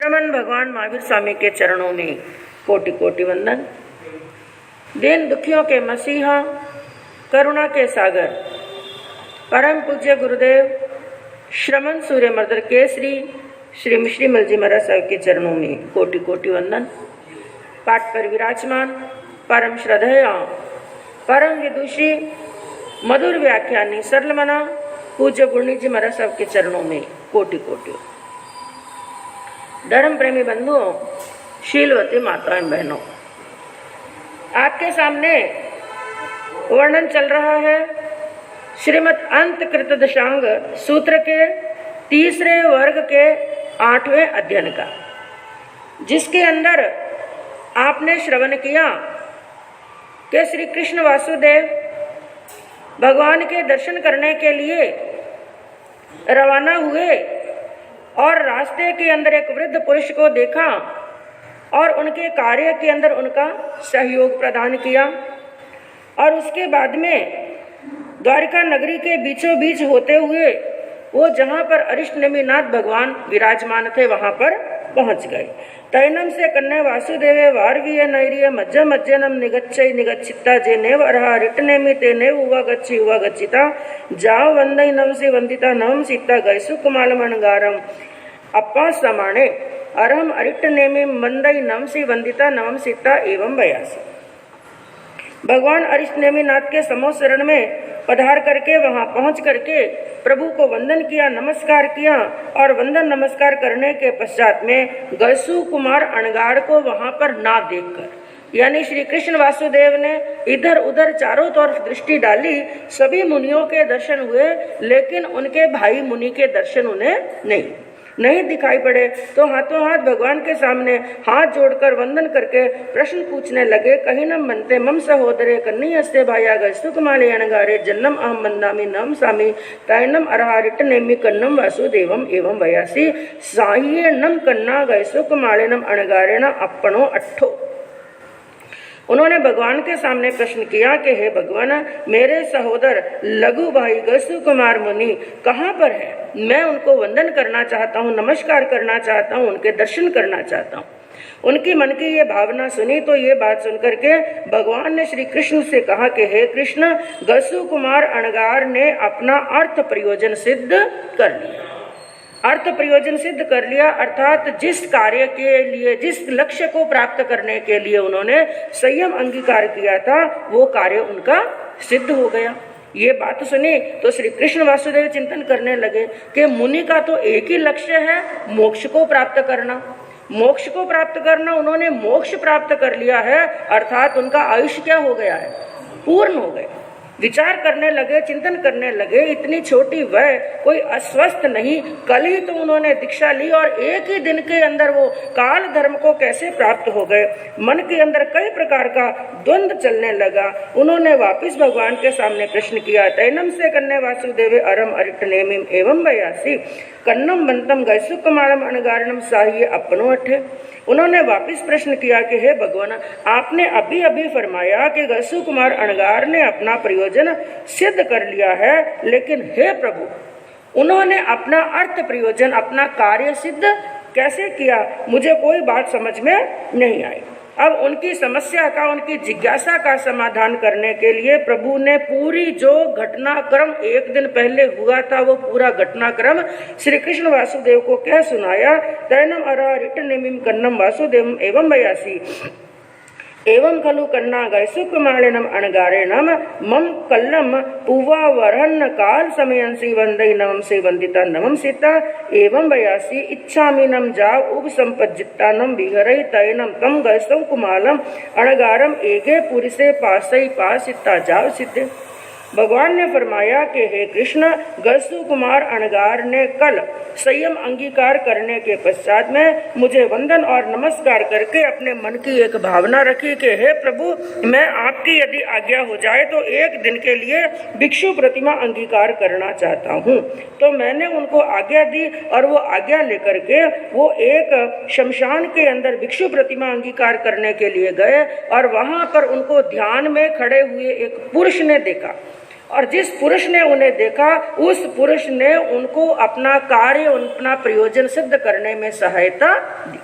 रमन भगवान महावीर स्वामी के चरणों में कोटि कोटि वंदन। दीन दुखियों के मसीहा, करुणा के सागर, परम पूज्य गुरुदेव श्रमण सूर्य मर्दर केसरी श्री मिश्री मलजी महाराज साहब के चरणों में कोटि कोटि वंदन। पाठ पर विराजमान परम श्रद्धेय परम विदुषी मधुर व्याख्यानी सरल मना पूज्य गुरनी जी महाराज साहब के चरणों में कोटि कोटि। धर्म प्रेमी बंधुओं, शीलवती माताएं बहनों, आपके सामने वर्णन चल रहा है श्रीमद् अंत कृत दशांग सूत्र के तीसरे वर्ग के 8वें अध्ययन का, जिसके अंदर आपने श्रवण किया कि श्री कृष्ण वासुदेव भगवान के दर्शन करने के लिए रवाना हुए और रास्ते के अंदर एक वृद्ध पुरुष को देखा और उनके कार्य के अंदर उनका सहयोग प्रदान किया। और उसके बाद में द्वारिका नगरी के बीचों बीच होते हुए वो जहाँ पर अरिष्टनेमिनाथ भगवान विराजमान थे वहाँ पर पहुँच गए। तैनम से कन्या वासुदेवे वार्गीय नैर्य मज्ज मज्जनम निगच्छै निगच्छिता जे नेव अर्हा रिटनेमि ते नेव उवा गच्छिता जाव वंदै नमसि वंदिता नमम सीता गैसु कुमालमणगारम अप्पा समाणे अरहम अरिटनेमि वंदै नमसि वंदिता नमम सीता एवं बयासी। भगवान अरिष्टनेमिनाथ के समो शरण में पधार करके वहां पहुंच करके प्रभु को वंदन किया, नमस्कार किया और वंदन नमस्कार करने के पश्चात में गैसु कुमार अणगार को वहां पर ना देखकर, यानी श्री कृष्ण वासुदेव ने इधर उधर चारों तरफ दृष्टि डाली, सभी मुनियों के दर्शन हुए लेकिन उनके भाई मुनि के दर्शन उन्हें नहीं दिखाई पड़े। तो हाथों हाथ भगवान के सामने हाथ जोड़कर वंदन करके प्रश्न पूछने लगे। कहीनम बनते मम सहोदरे कन्नीयस्ते भाया गैसुकमाले अणगारे जन्नम अहम वंदामि नम सामी तैनम अरहारिट नेमि कन्नम वासुदेवम एवं वयासी साहिये नम कन्ना गैसुकमालेनम अणगारेण अपनो अट्ठो। उन्होंने भगवान के सामने प्रश्न किया कि हे भगवान, मेरे सहोदर लघु भाई गैसु कुमार मुनि कहाँ पर है? मैं उनको वंदन करना चाहता हूँ, नमस्कार करना चाहता हूँ, उनके दर्शन करना चाहता हूँ। उनकी मन की ये भावना सुनी तो ये बात सुनकर के भगवान ने श्री कृष्ण से कहा कि हे कृष्ण, गैसु कुमार अणगार ने अपना अर्थ प्रयोजन सिद्ध कर लिया। अर्थ प्रयोजन सिद्ध कर लिया अर्थात जिस कार्य के लिए, जिस लक्ष्य को प्राप्त करने के लिए उन्होंने संयम अंगीकार किया था वो कार्य उनका सिद्ध हो गया। ये बात सुनी तो श्री कृष्ण वासुदेव चिंतन करने लगे कि मुनि का तो एक ही लक्ष्य है, मोक्ष को प्राप्त करना। मोक्ष को प्राप्त करना, उन्होंने मोक्ष प्राप्त कर लिया है अर्थात उनका आयुष्य क्या हो गया है? पूर्ण हो गया। विचार करने लगे, चिंतन करने लगे, इतनी छोटी वय, कोई अस्वस्थ नहीं, कल ही तो उन्होंने दीक्षा ली और एक ही दिन के अंदर वो काल धर्म को कैसे प्राप्त हो गए। मन के अंदर कई प्रकार का द्वंद्व चलने लगा। उन्होंने वापिस भगवान के सामने प्रश्न किया। तैनम से कन्या वासुदेवे अरम अरिटनेमिम एवं बयासी कन्नम बंतम गैसुकमालम अणगारणम साहिये अपनो अठे। उन्होंने वापिस प्रश्न किया कि हे भगवान, आपने अभी अभी फरमाया कि गैसु कुमार अणगार ने अपना प्रयोजन सिद्ध कर लिया है, लेकिन हे प्रभु, उन्होंने अपना अर्थ प्रयोजन, अपना कार्य सिद्ध कैसे किया? मुझे कोई बात समझ में नहीं आई। अब उनकी समस्या का, उनकी जिज्ञासा का समाधान करने के लिए प्रभु ने पूरी जो घटनाक्रम एक दिन पहले हुआ था वो पूरा घटनाक्रम श्री कृष्ण वासुदेव को कह सुनाया। तैनम अरहरिटनेमिं कन्नम वासुदेवम एवं बयासी एवं खलु कन्ना गैसुकमालेनम अणगारेणम मम कल्लम पुवा वरहन्न काल समयंसी वंदै नमम से वंदिता नमम सीता एवं बयासी इच्छामि नम जाव उब संपज्जिता नम विहरै तैनम तम गैसु कुमालम अणगारम एगे पुरिसे पासै पासिता जाव सिद्धे। भगवान ने फरमाया कि हे कृष्ण, गैसु कुमार अणगार ने कल संयम अंगीकार करने के पश्चात में मुझे वंदन और नमस्कार करके अपने मन की एक भावना रखी कि हे प्रभु, मैं आपकी यदि आज्ञा हो जाए तो एक दिन के लिए भिक्षु प्रतिमा अंगीकार करना चाहता हूँ। तो मैंने उनको आज्ञा दी और वो आज्ञा लेकर के वो एक शमशान के अंदर भिक्षु प्रतिमा अंगीकार करने के लिए गए और वहाँ पर उनको ध्यान में खड़े हुए एक पुरुष ने देखा और जिस पुरुष ने उन्हें देखा उस पुरुष ने उनको अपना कार्य, अपना प्रयोजन सिद्ध करने में सहायता दी।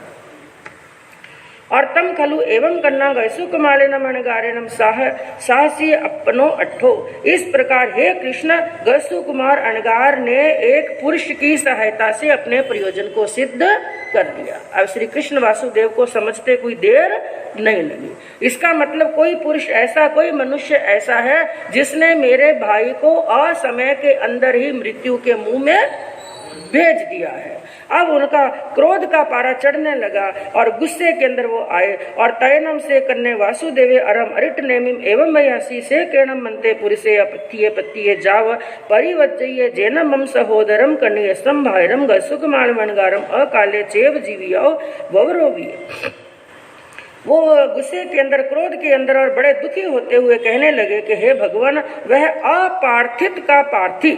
और तम खलु एवं कन्ना गैसु कुमारिनम अणगारिनम साहसी अपनो अट्ठो। इस प्रकार हे कृष्ण, गैसु कुमार अणगार ने एक पुरुष की सहायता से अपने प्रयोजन को सिद्ध कर दिया। अब श्री कृष्ण वासुदेव को समझते कोई देर नहीं लगी। इसका मतलब कोई पुरुष ऐसा, कोई मनुष्य ऐसा है जिसने मेरे भाई को असमय के अंदर ही मृत्यु के मुंह में भेज दिया है। अब उनका क्रोध का पारा चढ़ने लगा और गुस्से के अंदर वो आए और तयनम से करने वासुदेवे अरम अरिट नेमिम एवं मयासी से केणम मनते पुरुषे अपत्तिये पत्तिये जाव परिवज्जये जेनम मम सहोदरम कन्ये संभायरम गसुकमाल मनगारम अकाले चेव जीवियो ववरोवी। वो गुस्से के अंदर, क्रोध के अंदर और बड़े दुखी होते हुए कहने लगे कि हे भगवान, वह अपार्थित का पार्थी,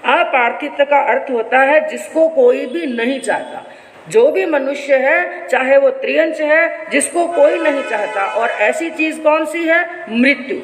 अपार्थित का अर्थ होता है जिसको कोई भी नहीं चाहता। जो भी मनुष्य है, चाहे वो त्रियंच है, जिसको कोई नहीं चाहता। और ऐसी चीज कौन सी है? मृत्यु।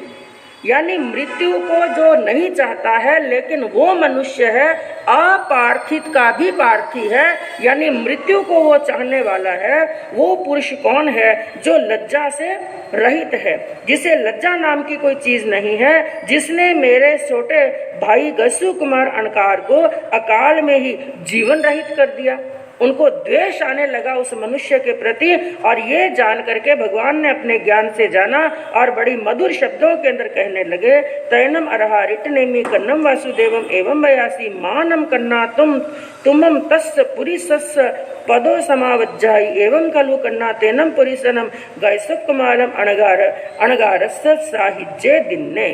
यानी मृत्यु को जो नहीं चाहता है, लेकिन वो मनुष्य है अपार्थित का भी पार्थी है, यानी मृत्यु को वो चाहने वाला है। वो पुरुष कौन है? जो लज्जा से रहित है, जिसे लज्जा नाम की कोई चीज नहीं है, जिसने मेरे छोटे भाई गसु कुमार अणकार को अकाल में ही जीवन रहित कर दिया। उनको द्वेष आने लगा उस मनुष्य के प्रति। और ये जान करके भगवान ने अपने ज्ञान से जाना और बड़ी मधुर शब्दों के अंदर कहने लगे, तैनम अरहा रिटनेमी कन्नम वासुदेवम एवं वयासी मानम कन्ना तुमम तस्य पुरीसस्य पदो समावज्जाई एवं खलु कन्ना तेनम पुरीसनम गैसुक कुमारम अणगारस्य साहिज्ये दिन्ने।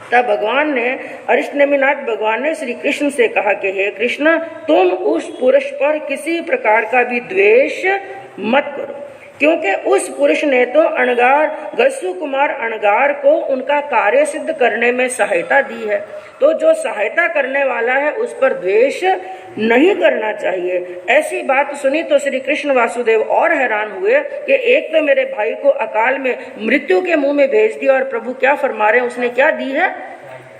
तब भगवान ने, अरिष्टनेमिनाथ भगवान ने श्री कृष्ण से कहा कि हे कृष्ण, तुम उस पुरुष पर किसी प्रकार का भी द्वेष मत करो, क्योंकि उस पुरुष ने तो अणगार, गसु कुमार अणगार को उनका कार्य सिद्ध करने में सहायता दी है। तो जो सहायता करने वाला है उस पर द्वेष नहीं करना चाहिए। ऐसी बात सुनी तो श्री कृष्ण वासुदेव और हैरान हुए कि एक तो मेरे भाई को अकाल में मृत्यु के मुंह में भेज दिया और प्रभु क्या फरमा रहे हैं, उसने क्या दी है?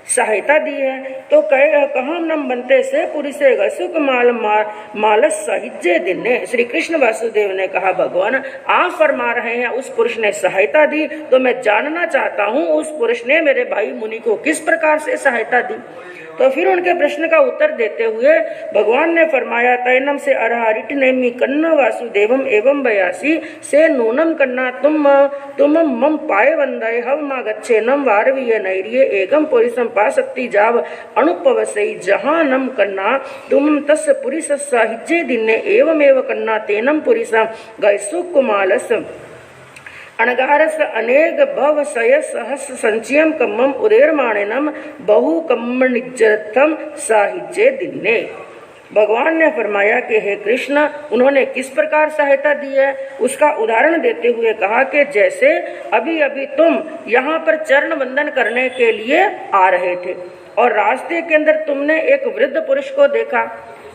सहायता दी है। तो कहा नम बनते से पुरी से गसुक मालस साहिज्य दिने। श्री कृष्ण वासुदेव ने कहा, भगवान आप फरमा रहे हैं उस पुरुष ने सहायता दी, तो मैं जानना चाहता हूँ उस पुरुष ने मेरे भाई मुनि को किस प्रकार से सहायता दी। तो फिर उनके प्रश्न का उत्तर देते हुए भगवान ने फरमाया, तैनम से अरहरिट नेमी कन्ना वासुदेवम एवं बयासी से नूनम कन्ना तुम मम पाए वंदय हव मा गच्छे नम वारवीय नैर्ये एकम पुरुषम पासक्ति जाव अनुपवसई जहानम कन्ना तुम तस्य पुरुष साहिज्ये दिन्ने एवमेव कन्ना तेनम पुरुषम गैसुक कुमालस अणगारस अनेक भव सय सहस संचयम कम्मम उदेरमाणिनम बहु कम्मनिज्जतम साहिज्ये दिन्ने। भगवान ने फरमाया कि हे कृष्ण, उन्होंने किस प्रकार सहायता दी है उसका उदाहरण देते हुए कहा कि जैसे अभी अभी तुम यहाँ पर चरण वंदन करने के लिए आ रहे थे और रास्ते के अंदर तुमने एक वृद्ध पुरुष को देखा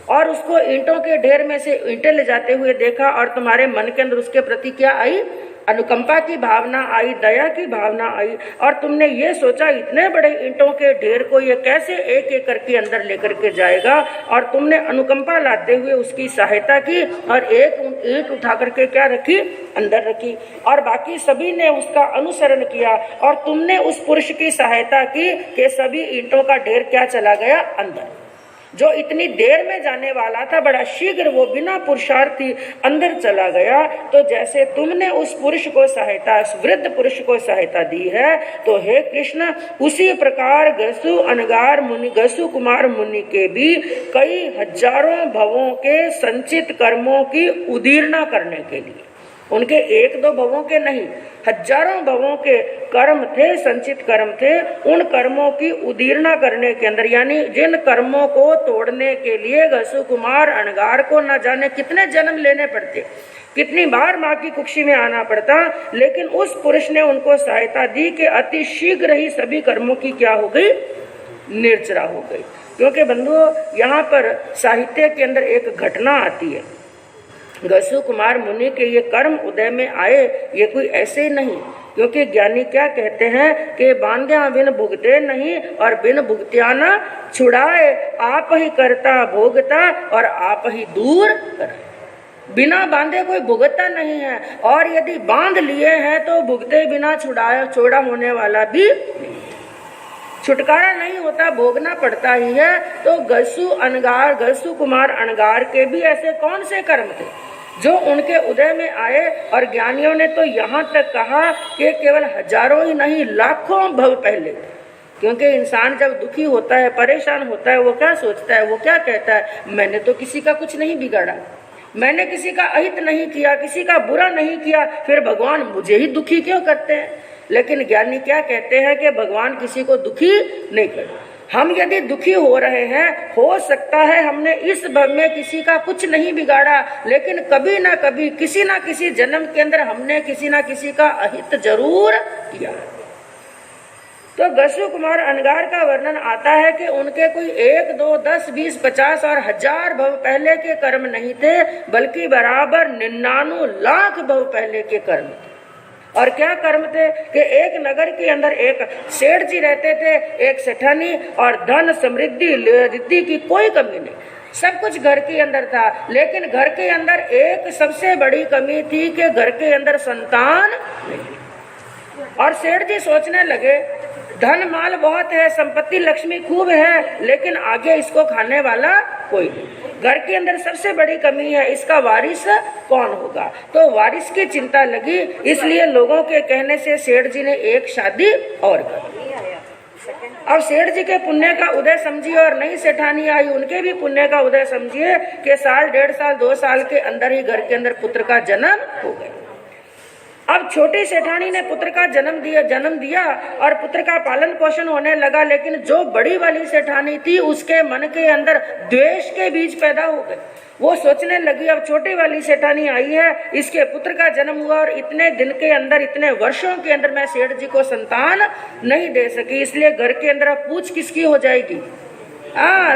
और उसको ईंटों के ढेर में से ईंटें ले जाते हुए देखा और तुम्हारे मन के अंदर उसके प्रति क्या आई? अनुकंपा की भावना आई, दया की भावना आई और तुमने ये सोचा इतने बड़े ईंटों के ढेर को ये कैसे एक एक करके अंदर लेकर के जाएगा, और तुमने अनुकंपा लाते हुए उसकी सहायता की और एक ईंट उठा करके क्या रखी? अंदर रखी। और बाकी सभी ने उसका अनुसरण किया और तुमने उस पुरुष की सहायता की कि सभी ईंटों का ढेर क्या चला गया? अंदर। जो इतनी देर में जाने वाला था बड़ा शीघ्र वो बिना पुरुषार्थी अंदर चला गया। तो जैसे तुमने उस पुरुष को सहायता, उस वृद्ध पुरुष को सहायता दी है, तो हे कृष्ण उसी प्रकार गसु अनगार मुनि, गसु कुमार मुनि के भी कई हजारों भवों के संचित कर्मों की उदीर्णा करने के लिए, उनके एक दो भवों के नहीं, हजारों भवों के कर्म थे, संचित कर्म थे, उन कर्मों की उदीर्णा करने के अंदर, यानी जिन कर्मों को तोड़ने के लिए गसु कुमार अणगार को न जाने कितने जन्म लेने पड़ते, कितनी बार माँ की कुक्षी में आना पड़ता, लेकिन उस पुरुष ने उनको सहायता दी कि अति शीघ्र ही सभी कर्मों की क्या हो गई? निर्जरा हो गई। क्योंकि बंधुओं, यहाँ पर साहित्य के अंदर एक घटना आती है गसु कुमार मुनि के ये कर्म उदय में आए, ये कोई ऐसे ही नहीं, क्योंकि ज्ञानी क्या कहते हैं कि बांध्या बिन भुगते नहीं और बिन भुगत्या न छुड़ाए, आप ही करता भोगता और आप ही दूर कराए। बिना बांधे कोई भुगतता नहीं है, और यदि बांध लिए हैं तो भुगते बिना छोड़ा होने वाला भी छुटकारा नहीं होता, भोगना पड़ता ही है। तो गसु कुमार अनगार के भी ऐसे कौन से कर्म थे जो उनके उदय में आए, और ज्ञानियों ने तो यहाँ तक कहा कि केवल हजारों ही नहीं लाखों भव पहले। क्योंकि इंसान जब दुखी होता है, परेशान होता है, वो क्या सोचता है, वो क्या कहता है, मैंने तो किसी का कुछ नहीं बिगाड़ा, मैंने किसी का अहित नहीं किया, किसी का बुरा नहीं किया, फिर भगवान मुझे ही दुखी क्यों करते हैं। लेकिन ज्ञानी क्या कहते हैं कि भगवान किसी को दुखी नहीं करते। हम यदि दुखी हो रहे हैं, हो सकता है हमने इस भव में किसी का कुछ नहीं बिगाड़ा, लेकिन कभी ना कभी किसी ना किसी जन्म के अंदर हमने किसी ना किसी का अहित जरूर किया। तो गसु कुमार अनगार का वर्णन आता है कि उनके कोई 1, 2, 10, 20, 50 और 1000 भव पहले के कर्म नहीं थे, बल्कि बराबर 99 लाख भव पहले के कर्म थे। और क्या कर्म थे कि एक नगर के अंदर एक सेठ जी रहते थे, एक सेठानी, और धन समृद्धि रिद्धि की कोई कमी नहीं, सब कुछ घर के अंदर था। लेकिन घर के अंदर एक सबसे बड़ी कमी थी कि घर के अंदर संतान नहीं। और सेठ जी सोचने लगे, धन माल बहुत है, संपत्ति लक्ष्मी खूब है, लेकिन आगे इसको खाने वाला कोई नहीं। घर के अंदर सबसे बड़ी कमी है, इसका वारिस कौन होगा। तो वारिस की चिंता लगी, इसलिए लोगों के कहने से सेठ जी ने एक शादी और कर। अब सेठ जी के पुण्य का उदय समझिए, और नई सेठानी आई उनके भी पुण्य का उदय समझिए कि 1.5 साल 2 साल के अंदर ही घर के अंदर पुत्र का जन्म हो गया। अब छोटी सेठानी ने पुत्र का जन्म दिया और पुत्र का पालन पोषण होने लगा। लेकिन जो बड़ी वाली सेठानी थी, उसके मन के अंदर द्वेष के बीज पैदा हो गए। वो सोचने लगी, अब छोटी वाली सेठानी आई है, इसके पुत्र का जन्म हुआ और इतने दिन के अंदर, इतने वर्षों के अंदर मैं सेठ जी को संतान नहीं दे सकी, इसलिए घर के अंदर अब पूछ किसकी हो जाएगी?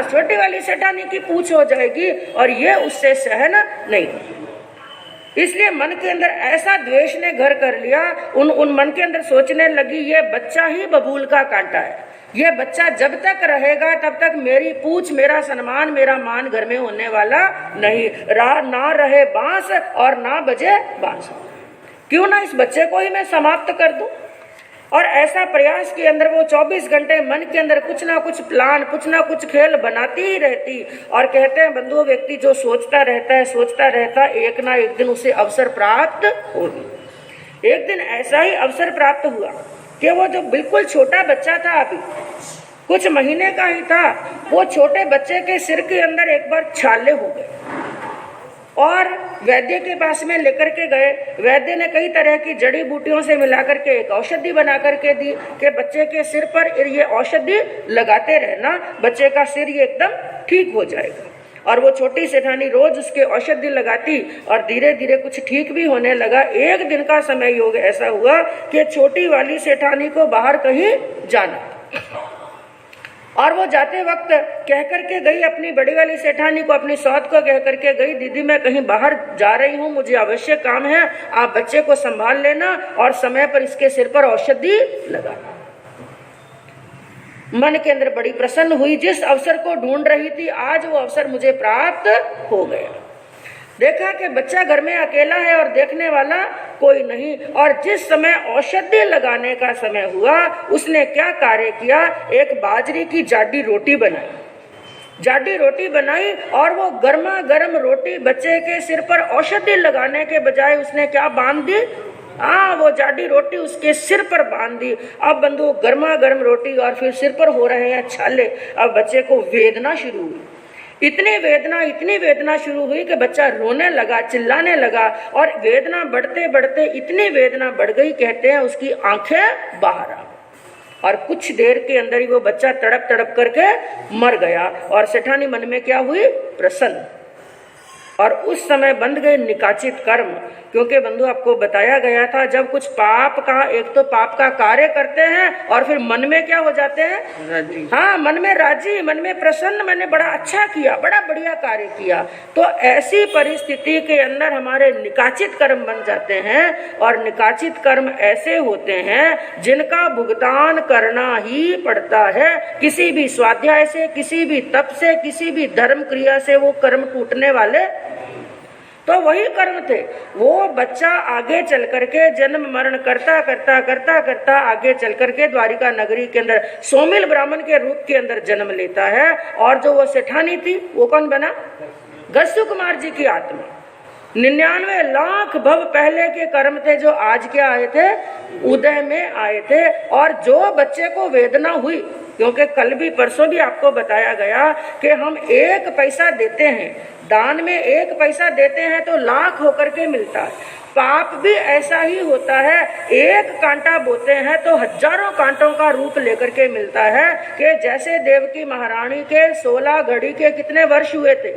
छोटी वाली सेठानी की पूछ हो जाएगी, और ये उससे सहन नहीं। इसलिए मन के अंदर ऐसा द्वेष ने घर कर लिया, उन मन के अंदर सोचने लगी, ये बच्चा ही बबूल का कांटा है, ये बच्चा जब तक रहेगा तब तक मेरी पूछ, मेरा सम्मान, मेरा मान घर में होने वाला नहीं। ना रहे बांस और ना बजे बांस, क्यों ना इस बच्चे को ही मैं समाप्त कर दूं। और ऐसा प्रयास के अंदर वो 24 घंटे मन के अंदर कुछ ना कुछ प्लान, कुछ ना कुछ खेल बनाती ही रहती। और कहते हैं बंधु, व्यक्ति जो सोचता रहता, एक ना एक दिन उसे अवसर प्राप्त होगी। एक दिन ऐसा ही अवसर प्राप्त हुआ कि वो जो बिल्कुल छोटा बच्चा था, अभी कुछ महीने का ही था, वो छोटे बच्चे के सिर के अंदर एक बार छाले हो गए और वैद्य के पास में लेकर के गए। वैद्य ने कई तरह की जड़ी बूटियों से मिलाकर के एक औषधि बना करके दी कि बच्चे के सिर पर ये औषधि लगाते रहना, बच्चे का सिर ये एकदम ठीक हो जाएगा। और वो छोटी सेठानी रोज उसके औषधि लगाती और धीरे धीरे कुछ ठीक भी होने लगा। एक दिन का समय योग ऐसा हुआ कि छोटी वाली सेठानी को बाहर कहीं जाना, और वो जाते वक्त कह करके गई अपनी बड़ी वाली सेठानी को, अपनी सौत को कह करके गई, दीदी मैं कहीं बाहर जा रही हूँ, मुझे आवश्यक काम है, आप बच्चे को संभाल लेना और समय पर इसके सिर पर औषधि लगाना। मन के अंदर बड़ी प्रसन्न हुई, जिस अवसर को ढूंढ रही थी आज वो अवसर मुझे प्राप्त हो गया। देखा कि बच्चा घर में अकेला है और देखने वाला कोई नहीं, और जिस समय औषधि लगाने का समय हुआ उसने क्या कार्य किया, एक बाजरी की जाडी रोटी बनाई और वो गर्मा गर्म रोटी बच्चे के सिर पर औषधि लगाने के बजाय उसने क्या बांध दी, वो जाडी रोटी उसके सिर पर बांध दी। अब बंधु गर्मा गर्म रोटी और फिर सिर पर हो रहे हैं छाले। अब बच्चे को वेदना शुरू हुई, इतनी वेदना शुरू हुई कि बच्चा रोने लगा, चिल्लाने लगा, और वेदना बढ़ते बढ़ते इतनी वेदना बढ़ गई, कहते हैं उसकी आंखें बाहर आ, और कुछ देर के अंदर ही वो बच्चा तड़प तड़प करके मर गया। और सेठानी मन में क्या हुई, प्रसन्न। और उस समय बंध गए निकाचित कर्म, क्योंकि बंधु आपको बताया गया था जब कुछ पाप का, एक तो पाप का कार्य करते हैं और फिर मन में क्या हो जाते हैं, हाँ मन में राजी, मन में प्रसन्न, मैंने बड़ा अच्छा किया, बड़ा बढ़िया कार्य किया। तो ऐसी परिस्थिति के अंदर हमारे निकाचित कर्म बन जाते हैं और निकाचित कर्म ऐसे होते हैं जिनका भुगतान करना ही पड़ता है। किसी भी स्वाध्याय से, किसी भी तप से, किसी भी धर्म क्रिया से वो कर्म टूटने वाले तो वही कर्म थे। वो बच्चा आगे चल करके जन्म मरण करता करता करता करता आगे चल करके द्वारिका नगरी के अंदर सोमिल ब्राह्मण के रूप के अंदर जन्म लेता है। और जो वो सेठानी थी वो कौन बना, गस्सु कुमार जी की आत्मा। 99 लाख भव पहले के कर्म थे जो आज क्या आए थे, उदय में आए थे। और जो बच्चे को वेदना हुई, क्योंकि कल भी परसों भी आपको बताया गया कि हम 1 पैसा देते हैं, दान में 1 पैसा देते हैं तो लाख होकर के मिलता है। पाप भी ऐसा ही होता है, 1 कांटा बोते हैं तो हजारों कांटों का रूप लेकर के मिलता है। कि जैसे देवकी महारानी के 16 घड़ी के कितने वर्ष हुए थे,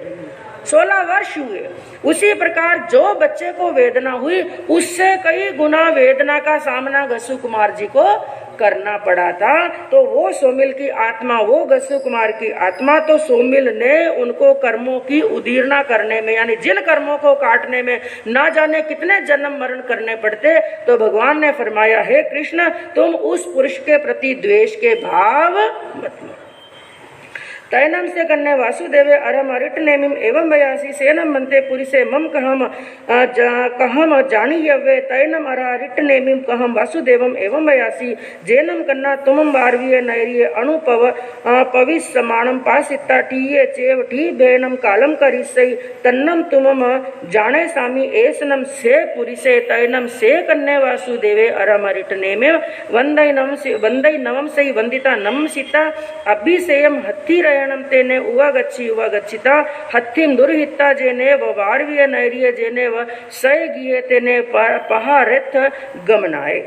16 वर्ष हुए। उसी प्रकार जो बच्चे को वेदना हुई उससे कई गुना वेदना का सामना गस्सु कुमार जी को करना पड़ा था। तो वो सोमिल की आत्मा, वो गस्सु कुमार की आत्मा, तो सोमिल ने उनको कर्मों की उदीर्णा करने में, यानी जिन कर्मों को काटने में ना जाने कितने जन्म मरण करने पड़ते, तो भगवान ने फरमाया, हे कृष्ण तुम उस पुरुष के प्रति द्वेष के भाव मत लो। तैनम से कन्ने वासुदेवे अरम अरिट नेमिम एवं वयासी सेनम मनते पुरिसे मम कहम जानी यवे तैनम अरा अरिट नेमिम कहम वासुदेवम एवं वयासी जेनम कन्ना तुमम वारवीय नैरिय अणुपव पविस समाणम पासिता टीये चेव ठी भेनम कालम करिसई तन्नम तुमम जाने सामी एसनम से पुरिसे तैनम से कन्ने वासुदेवे अरम अरिट नेमिम वंदई नवम से वंदिता नम सीता अभिसेयम हत्ती तेने उवा गच्छिता हत्थिम दुर्हिता जेने व वारवीय नैरिय जेने व सय गिये तेने पहारेथ गमनाए।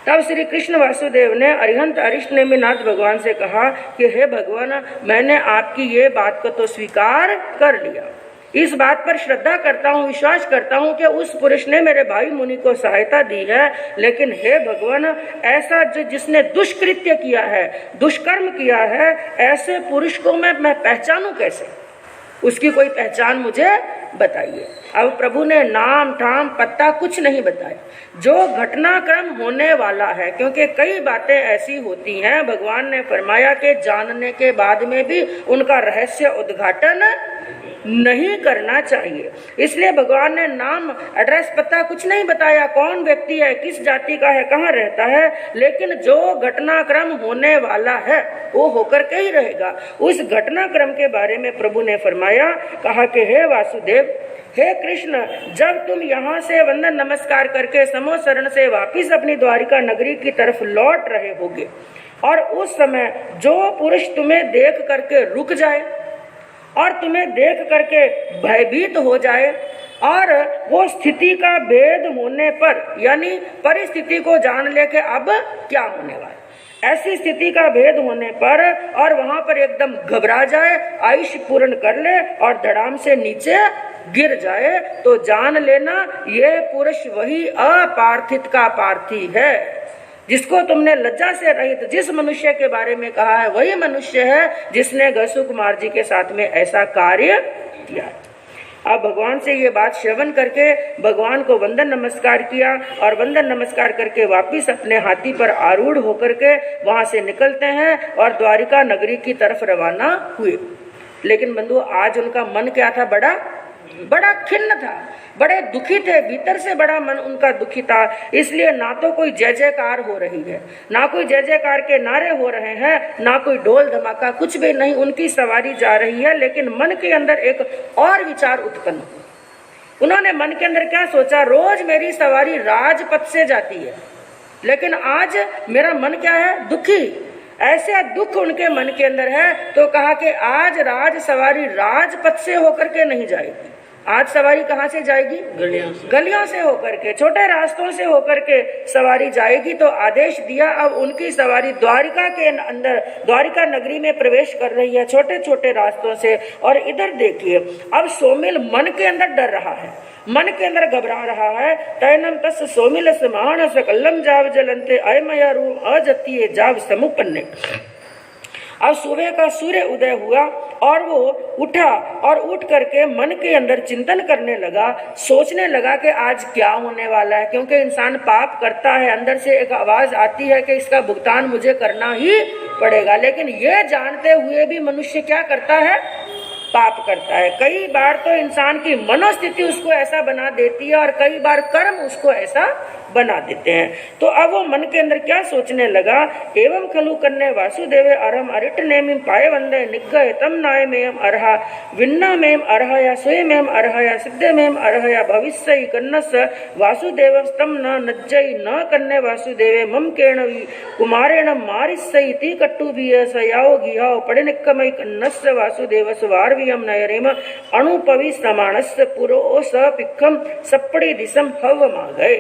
तब श्री कृष्ण वासुदेव ने अरिहंत अरिष्ट नेमिनाथ भगवान से कहा कि हे भगवान, मैंने आपकी ये बात को तो स्वीकार कर लिया, इस बात पर श्रद्धा करता हूँ, विश्वास करता हूँ कि उस पुरुष ने मेरे भाई मुनि को सहायता दी है। लेकिन हे भगवान, ऐसा जिसने दुष्कृत्य किया है, दुष्कर्म किया है, ऐसे पुरुष को मैं पहचानूं कैसे? उसकी कोई पहचान मुझे बताइए। अब प्रभु ने नाम ठाम पत्ता कुछ नहीं बताया, जो घटनाक्रम होने वाला है, क्योंकि कई बातें ऐसी होती हैं भगवान ने फरमाया कि जानने के बाद में भी उनका रहस्य उद्घाटन नहीं करना चाहिए। इसलिए भगवान ने नाम, एड्रेस, पता कुछ नहीं बताया, कौन व्यक्ति है, किस जाति का है, कहाँ रहता है। लेकिन जो घटनाक्रम होने वाला है वो होकर के ही रहेगा। उस घटनाक्रम के बारे में प्रभु ने फरमाया, कहा कि हे वासुदेव, हे कृष्ण, जब तुम यहाँ से वंदन नमस्कार करके समोसरण से वापिस अपनी द्वारिका नगरी की तरफ लौट रहे होगे और उस समय जो पुरुष तुम्हें देख करके रुक जाए और तुम्हें देख करके भयभीत हो जाए और वो स्थिति का भेद होने पर, यानी परिस्थिति को जान ले के अब क्या होने वाला, ऐसी स्थिति का भेद होने पर और वहां पर एकदम घबरा जाए, आयुष पूर्ण कर ले और धड़ाम से नीचे गिर जाए, तो जान लेना ये पुरुष वही अपार्थित का पार्थी है, जिसको तुमने लज्जा से रहित जिस मनुष्य के बारे में कहा है वही मनुष्य है जिसने गस्सु कुमार जी के साथ में ऐसा कार्य किया। अब भगवान से ये बात श्रवण करके भगवान को वंदन नमस्कार किया और वंदन नमस्कार करके वापिस अपने हाथी पर आरूढ़ होकर के वहां से निकलते हैं और द्वारिका नगरी की तरफ रवाना हुए। लेकिन बंधु, आज उनका मन क्या था, बड़ा खिन्न था, बड़े दुखी थे, भीतर से बड़ा मन उनका दुखी था। इसलिए ना तो कोई जय जयकार हो रही है, ना कोई जय जयकार के नारे हो रहे हैं, ना कोई ढोल धमाका, कुछ भी नहीं, उनकी सवारी जा रही है। लेकिन मन के अंदर एक और विचार उत्पन्न हुआ। उन्होंने मन के अंदर क्या सोचा, रोज मेरी सवारी राजपथ से जाती है, लेकिन आज मेरा मन क्या है, दुखी। ऐसा दुख उनके मन के अंदर है, तो कहा कि आज राज सवारी राजपथ से होकर के नहीं जाएगी, आज सवारी कहाँ से जाएगी? गलियों से होकर के, छोटे रास्तों से होकर के सवारी जाएगी। तो आदेश दिया, अब उनकी सवारी द्वारिका के अंदर, द्वारिका नगरी में प्रवेश कर रही है छोटे छोटे रास्तों से। और इधर देखिए, अब सोमिल मन के अंदर डर रहा है, मन के अंदर घबरा रहा है। तैनम तस् सोमिल समान सकलम जाव जलंते अयमया रूम अजतीय जाव समुपन्ने। अब सुबह का सूर्य उदय हुआ और वो उठा और उठ करके मन के अंदर चिंतन करने लगा, सोचने लगा कि आज क्या होने वाला है। क्योंकि इंसान पाप करता है, अंदर से एक आवाज आती है कि इसका भुगतान मुझे करना ही पड़ेगा। लेकिन ये जानते हुए भी मनुष्य क्या करता है? पाप करता है। कई बार तो इंसान की मनोस्थिति उसको ऐसा बना देती है और कई बार कर्म उसको ऐसा बना देते हैं। तो अब वो मन के अंदर क्या सोचने लगा, एवं खलु कन्ने वासुदेवे अरहम अरिट नेमिम पाए वंदे निग्गय तम नाय मेयम अरहा विन्ना मेयम अरहा या स्वय मेयम अरहा या सिद्धे मेयम अरहा या भविष्य कन्नस वासुदेव तम न नज्जय न कन्ने वासुदेवे मम केण कुमारेण मारिस्सई ती कट्टु बिय सयाओ गिहाओ पड़े निक्कमई कन्नस वासुदेव वारवियम नयरेम अणुपवि समानस पुरो स पिक्खम सपड़ी दिसम हव मा गए।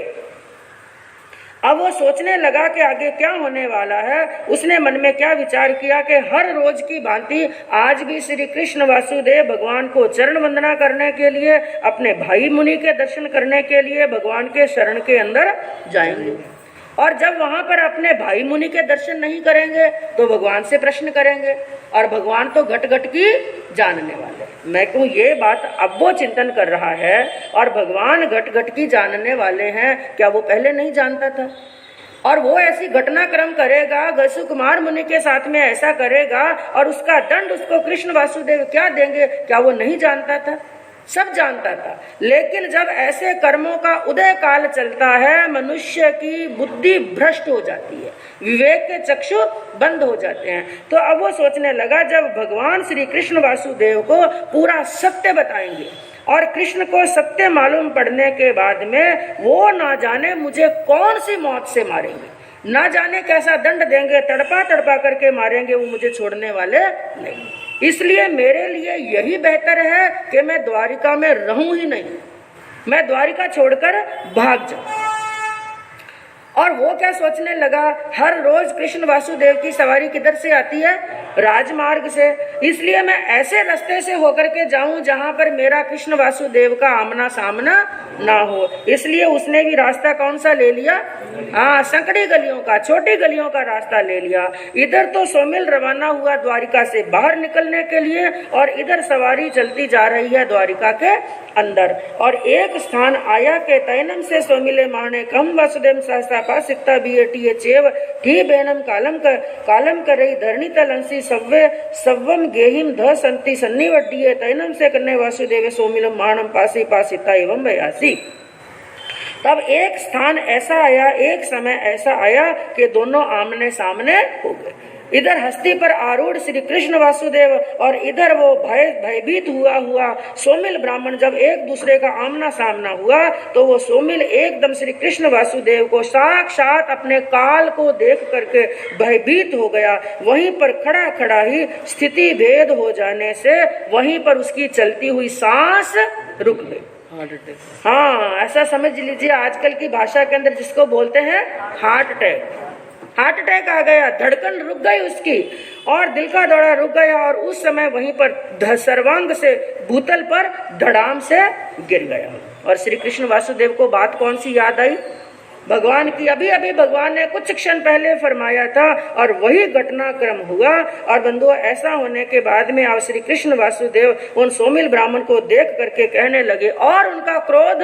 अब वो सोचने लगा कि आगे क्या होने वाला है। उसने मन में क्या विचार किया कि हर रोज की भांति आज भी श्री कृष्ण वासुदेव भगवान को चरण वंदना करने के लिए, अपने भाई मुनि के दर्शन करने के लिए भगवान के शरण के अंदर जाएंगे। और जब वहां पर अपने भाई मुनि के दर्शन नहीं करेंगे तो भगवान से प्रश्न करेंगे, और भगवान तो घट घट की जानने वाले। मैं कहूँ ये बात अब वो चिंतन कर रहा है और भगवान घट घट की जानने वाले हैं, क्या वो पहले नहीं जानता था? और वो ऐसी घटनाक्रम करेगा, गसु कुमार मुनि के साथ में ऐसा करेगा और उसका दंड उसको कृष्ण वासुदेव क्या देंगे, क्या वो नहीं जानता था? सब जानता था। लेकिन जब ऐसे कर्मों का उदय काल चलता है, मनुष्य की बुद्धि भ्रष्ट हो जाती है, विवेक के चक्षु बंद हो जाते हैं। तो अब वो सोचने लगा, जब भगवान श्री कृष्ण वासुदेव को पूरा सत्य बताएंगे और कृष्ण को सत्य मालूम पड़ने के बाद में वो ना जाने मुझे कौन सी मौत से मारेंगे, ना जाने कैसा दंड देंगे, तड़पा तड़पा करके मारेंगे, वो मुझे छोड़ने वाले नहीं। इसलिए मेरे लिए यही बेहतर है कि मैं द्वारिका में रहूं ही नहीं, मैं द्वारिका छोड़कर भाग जाऊं। और वो क्या सोचने लगा, हर रोज कृष्ण वासुदेव की सवारी किधर से आती है? राजमार्ग से। इसलिए मैं ऐसे रास्ते से होकर के जाऊं जहां पर मेरा कृष्ण वासुदेव का आमना सामना ना हो। इसलिए उसने भी रास्ता कौन सा ले लिया? हाँ, संकड़ी गलियों का, छोटी गलियों का रास्ता ले लिया। इधर तो सोमिल रवाना हुआ द्वारिका से बाहर निकलने के लिए और इधर सवारी चलती जा रही है द्वारिका के अंदर। और एक स्थान आया के तैनम से सोमिले माने कम वासुदेव सहसा पासिकता बीएटीए चेव ठी बेनम कालम करई धरणी तलंसी सव्वे सव्वम गेहिम ध संति सन्निवड्डीए तैनम से कन्ने वासुदेव सोमिलम माणम पासी पासिता एवं बयासी। तब एक स्थान ऐसा आया, एक समय ऐसा आया कि दोनों आमने सामने हो गए। इधर हस्ती पर आरूढ़ श्री कृष्ण वासुदेव और इधर वो भयभीत हुआ सोमिल ब्राह्मण। जब एक दूसरे का आमना सामना हुआ तो वो सोमिल एकदम श्री कृष्ण वासुदेव को साक्षात अपने काल को देख करके भयभीत हो गया। वहीं पर खड़ा खड़ा ही स्थिति भेद हो जाने से वहीं पर उसकी चलती हुई सांस रुक गई। हाँ, ऐसा समझ लीजिए, आजकल की भाषा के अंदर जिसको बोलते हैं हार्ट अटैक। हार्ट अटैक आ गया, धड़कन रुक गई उसकी और दिल का दौड़ा रुक गया और उस समय वहीं पर सर्वांग से भूतल पर धड़ाम से गिर गया। और श्री कृष्ण वासुदेव को बात कौन सी याद आई? भगवान की अभी अभी भगवान ने कुछ क्षण पहले फरमाया था और वही घटनाक्रम हुआ। और बंधुओं, ऐसा होने के बाद में आप श्री कृष्ण वासुदेव उन सोमिल ब्राह्मण को देख करके कहने लगे और उनका क्रोध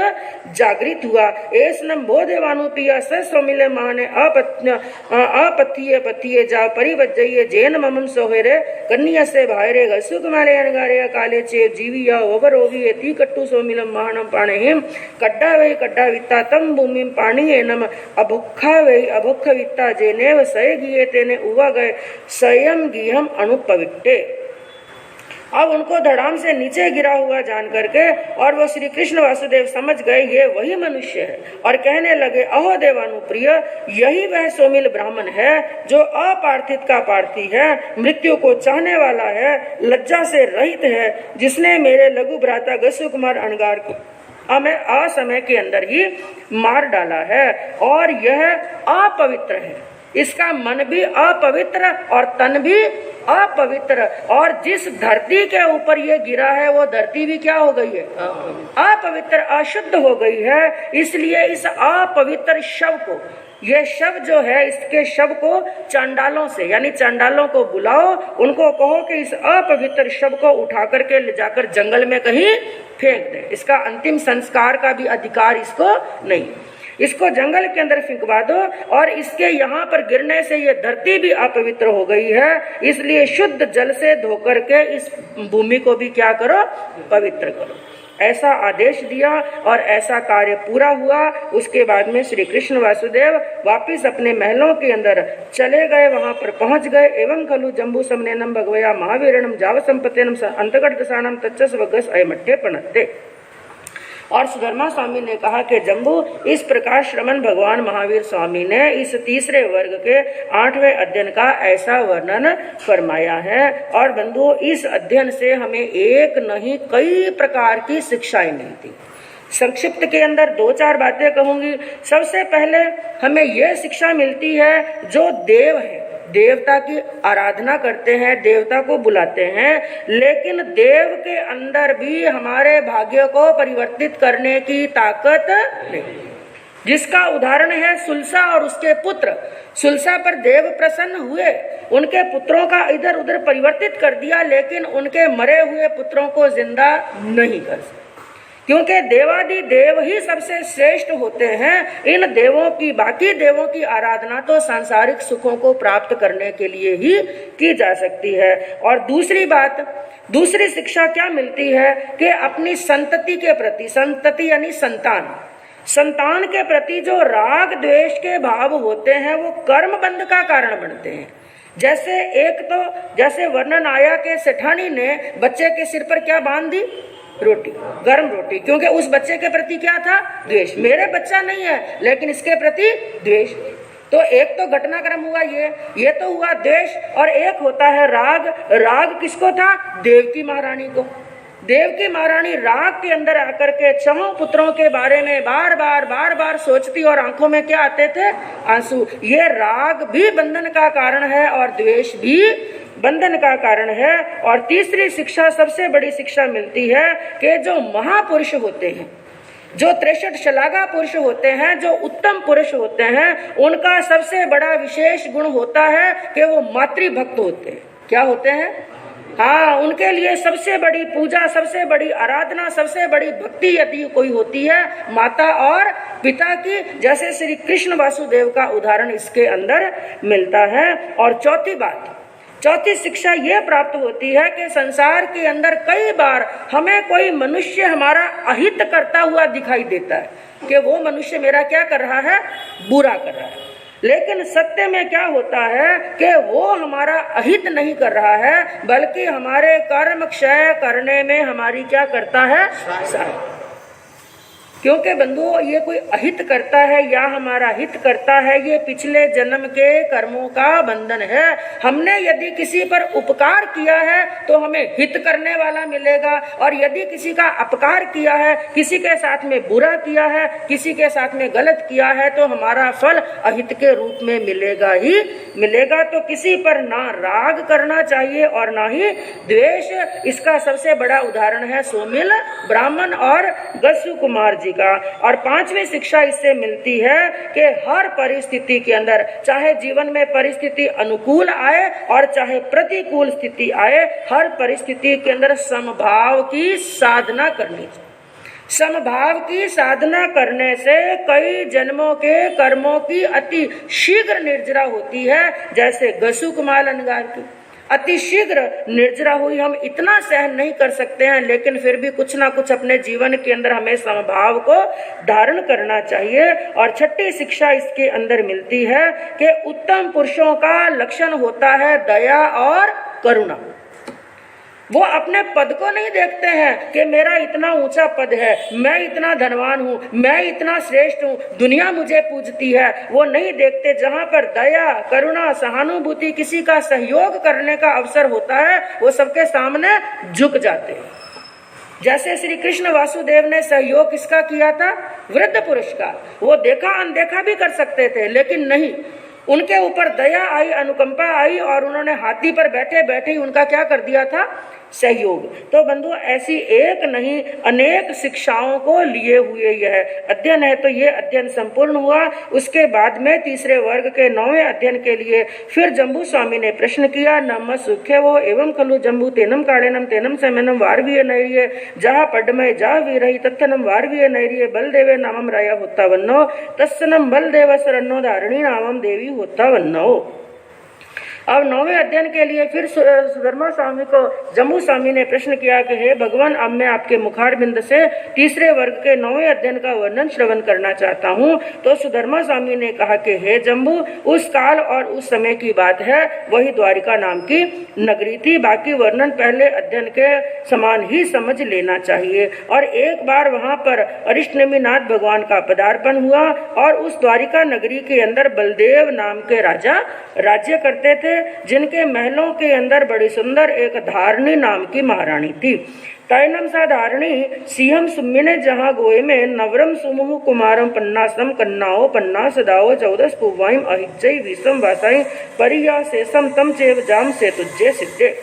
जागृत हुआ। एसनम बोधेवानुपिया स सोमिले माने अपथिये पथिये जा परिवज्जये जैन ममम सोहेरे कन्या से भाईरे गसुक माले अनगारे काले चे जीविया ओवरोवी ती कट्टू सोमिलम महानम पाणेहिम कड्डा वे कड्डा वित्ता तम भूमिम पाणिये अभुखा वे अभुख वित्ता जेनेव सय गिये तेने उवा गए स्वयं गिहम अनुपविट्टे। अब उनको धड़ाम से नीचे गिरा हुआ जान करके और वो श्री कृष्ण वासुदेव समझ गए ये वही मनुष्य है और कहने लगे, अहो देवानुप्रिय, यही वह सोमिल ब्राह्मण है जो अपार्थित का पार्थी है, मृत्यु को चाहने वाला है, लज्जा से रहित है, जिसने मेरे लघु भ्राता गसु कुमार अणगार को हमें असमय के अंदर ही मार डाला है और यह अपवित्र है। इसका मन भी अपवित्र और तन भी अपवित्र, और जिस धरती के ऊपर ये गिरा है वो धरती भी क्या हो गई है? अपवित्र, अशुद्ध हो गई है। इसलिए इस अपवित्र शव को, ये शव जो है, इसके शव को चांडालों से, यानी चांडालों को बुलाओ, उनको कहो कि इस अपवित्र शव को उठा करके ले जाकर जंगल में कहीं फेंक दे। इसका अंतिम संस्कार का भी अधिकार इसको नहीं, इसको जंगल के अंदर फेंकवा दो। और इसके यहाँ पर गिरने से ये धरती भी अपवित्र हो गई है, इसलिए शुद्ध जल से धोकर के इस भूमि को भी क्या करो? पवित्र करो। ऐसा आदेश दिया और ऐसा कार्य पूरा हुआ। उसके बाद में श्री कृष्ण वासुदेव वापिस अपने महलों के अंदर चले गए, वहां पर पहुंच गए। एवं खलु जम्बू समनेनम भगवया महावीरणम जाव संपत्तिनम अंतगढ़ दशानम तच्चस वगस अयमठ्ठे पणत्ते। और सुधर्मा स्वामी ने कहा कि जम्बू, इस प्रकार श्रमण भगवान महावीर स्वामी ने इस तीसरे वर्ग के 8वें अध्ययन का ऐसा वर्णन फरमाया है। और बंधुओं, इस अध्ययन से हमें एक नहीं कई प्रकार की शिक्षाएं मिलती। संक्षिप्त के अंदर 2-4 बातें कहूंगी। सबसे पहले हमें यह शिक्षा मिलती है, जो देव है, देवता की आराधना करते हैं, देवता को बुलाते हैं, लेकिन देव के अंदर भी हमारे भाग्य को परिवर्तित करने की ताकत नहीं। जिसका उदाहरण है सुलसा और उसके पुत्र। सुलसा पर देव प्रसन्न हुए, उनके पुत्रों का इधर उधर परिवर्तित कर दिया, लेकिन उनके मरे हुए पुत्रों को जिंदा नहीं कर सके, क्योंकि देवादि देव ही सबसे श्रेष्ठ होते हैं। इन देवों की, बाकी देवों की आराधना तो सांसारिक सुखों को प्राप्त करने के लिए ही की जा सकती है। और दूसरी बात, दूसरी शिक्षा क्या मिलती है कि अपनी संतति के प्रति, संतति यानी संतान, संतान के प्रति जो राग द्वेष के भाव होते हैं वो कर्म बंध का कारण बनते हैं। जैसे एक तो जैसे वर्णन आया कि सेठानी ने बच्चे के सिर पर क्या बांध दी? रोटी, गर्म रोटी, क्योंकि उस बच्चे के प्रति क्या था? द्वेष। मेरे बच्चा नहीं है लेकिन इसके प्रति द्वेष। तो एक तो घटनाक्रम हुआ ये तो हुआ द्वेष, और एक होता है राग। राग किसको था? देव की महारानी को। देव की महारानी राग के अंदर आकर के 6 पुत्रों के बारे में बार बार सोचती और आंखों में क्या आते थे? आंसू। ये राग भी बंधन का कारण है और द्वेष भी बंधन का कारण है। और तीसरी शिक्षा, सबसे बड़ी शिक्षा मिलती है कि जो महापुरुष होते हैं, जो 63 शलाघा पुरुष होते हैं, जो उत्तम पुरुष होते हैं, उनका सबसे बड़ा विशेष गुण होता है कि वो मातृभक्त होते हैं। क्या होते हैं? हाँ, उनके लिए सबसे बड़ी पूजा, सबसे बड़ी आराधना, सबसे बड़ी भक्ति यदि कोई होती है, माता और पिता की। जैसे श्री कृष्ण वासुदेव का उदाहरण इसके अंदर मिलता है। और चौथी बात, चौथी शिक्षा यह प्राप्त होती है कि संसार के अंदर कई बार हमें कोई मनुष्य हमारा अहित करता हुआ दिखाई देता है कि वो मनुष्य मेरा क्या कर रहा है? बुरा कर रहा है। लेकिन सत्य में क्या होता है कि वो हमारा अहित नहीं कर रहा है, बल्कि हमारे कर्म क्षय करने में हमारी क्या करता है? सहायता। क्योंकि बंधुओं, ये कोई अहित करता है या हमारा हित करता है, ये पिछले जन्म के कर्मों का बंधन है। हमने यदि किसी पर उपकार किया है तो हमें हित करने वाला मिलेगा, और यदि किसी का अपकार किया है, किसी के साथ में बुरा किया है, किसी के साथ में गलत किया है, तो हमारा फल अहित के रूप में मिलेगा ही मिलेगा। तो किसी पर ना राग करना चाहिए और ना ही द्वेष। इसका सबसे बड़ा उदाहरण है सोमिल ब्राह्मण और गस्सु कुमार जी का। और 5वीं शिक्षा इससे मिलती है कि हर परिस्थिति के अंदर, चाहे जीवन में परिस्थिति अनुकूल आए और चाहे प्रतिकूल स्थिति आए, हर परिस्थिति के अंदर समभाव की साधना करनी चाहिए। समभाव की साधना करने से कई जन्मों के कर्मों की अति शीघ्र निर्जरा होती है। जैसे गसु कुमार अनगार की अति शीघ्र निर्जरा हुई। हम इतना सहन नहीं कर सकते हैं, लेकिन फिर भी कुछ ना कुछ अपने जीवन के अंदर हमें समभाव को धारण करना चाहिए। और 6ठी शिक्षा इसके अंदर मिलती है कि उत्तम पुरुषों का लक्षण होता है दया और करुणा। वो अपने पद को नहीं देखते हैं कि मेरा इतना ऊंचा पद है, मैं इतना धनवान हूँ, मैं इतना श्रेष्ठ हूँ, दुनिया मुझे पूजती है। वो नहीं देखते। जहाँ पर दया, करुणा, सहानुभूति, किसी का सहयोग करने का अवसर होता है, वो सबके सामने झुक जाते हैं। जैसे श्री कृष्ण वासुदेव ने सहयोग किसका किया था? वृद्ध पुरुष का। वो देखा अनदेखा भी कर सकते थे, लेकिन नहीं, उनके ऊपर दया आई, अनुकंपा आई और उन्होंने हाथी पर बैठे बैठे ही उनका क्या कर दिया था? सहयोग। तो बंधु, ऐसी एक नहीं अनेक शिक्षाओं को लिए हुए यह अध्ययन है। तो ये अध्ययन संपूर्ण हुआ। उसके बाद में तीसरे वर्ग के 9वें अध्ययन के लिए फिर जम्बू स्वामी ने प्रश्न किया, नम सुख्य वो एवं खलु जम्बू तेनम कालेनम तेनम सेमेनम वारवीय नैरिये जहा पड्डमय जा वीरहि तत्थनम वारवीय नैरिये बलदेवे नामम राया होता वन्नो तस्सनम बलदेव सरन्नो धारणी नामम देवी होता वन्नो। अब 9वें अध्ययन के लिए फिर सुधर्मा स्वामी को जम्बू स्वामी ने प्रश्न किया कि हे भगवान, अब मैं आपके मुखार बिंद से तीसरे वर्ग के 9वें अध्ययन का वर्णन श्रवण करना चाहता हूँ। तो सुधर्मा स्वामी ने कहा कि हे जम्बू, उस काल और उस समय की बात है, वही द्वारिका नाम की नगरी थी। बाकी वर्णन पहले अध्ययन के समान ही समझ लेना चाहिए। और एक बार वहां पर अरिष्टनेमिनाथ भगवान का पदार्पण हुआ और उस द्वारिका नगरी के अंदर बलदेव नाम के राजा राज्य करते थे, जिनके महलों के अंदर बड़ी सुंदर एक धारणी नाम की महारानी थी। तैनम सा धारणी सिंहम सुम्मिने जहाँ गोए में नवरम सुमुह कुमारम पन्नासम कन्नाओ पन्ना सदाओ 14 पुवाइम अहिजय विषम वासाई परिया शेषम तम चेव जाम से तुझे सिद्धे।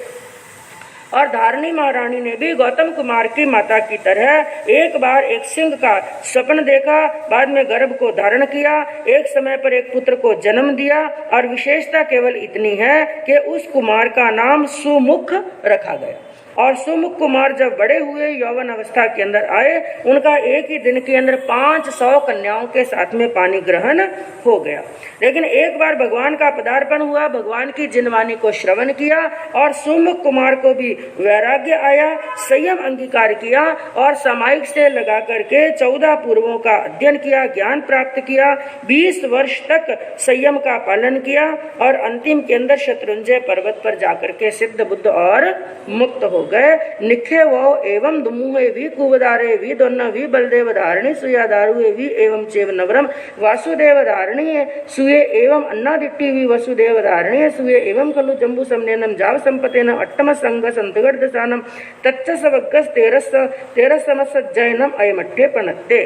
और धारणी महारानी ने भी गौतम कुमार की माता की तरह एक बार एक सिंह का स्वप्न देखा, बाद में गर्भ को धारण किया, एक समय पर एक पुत्र को जन्म दिया। और विशेषता केवल इतनी है कि उस कुमार का नाम सुमुख रखा गया। और सुमुख कुमार जब बड़े हुए, यौवन अवस्था के अंदर आए, उनका एक ही दिन के अंदर 500 कन्याओं के साथ में पानी ग्रहण हो गया। लेकिन एक बार भगवान का पदार्पण हुआ, भगवान की जिनवाणी को श्रवण किया और सुमुख कुमार को भी वैराग्य आया, संयम अंगीकार किया और सामायिक से लगा करके 14 पूर्वों का अध्ययन किया, ज्ञान प्राप्त किया, 20 वर्ष तक संयम का पालन किया और अंतिम के अंदर शत्रुंजय पर्वत पर जाकर के सिद्ध बुद्ध और मुक्त हो गए। निखे वो एवं दुमुहे वी कुवदारे वी दोन्न वी बलदेव धारणी सुया दारुए वी एवं चेव नवरम वासुदेव धारणी सुये एवं अन्नादिट्टी वी वसुदेव धारणी सुये एवं खलु जम्बू समनेनम जाव संपतेनम अट्टम संग संतगढ़ दसानम तच्च सवग्गस तेरस समसज्जयनम अयमट्ठे पनत्ते।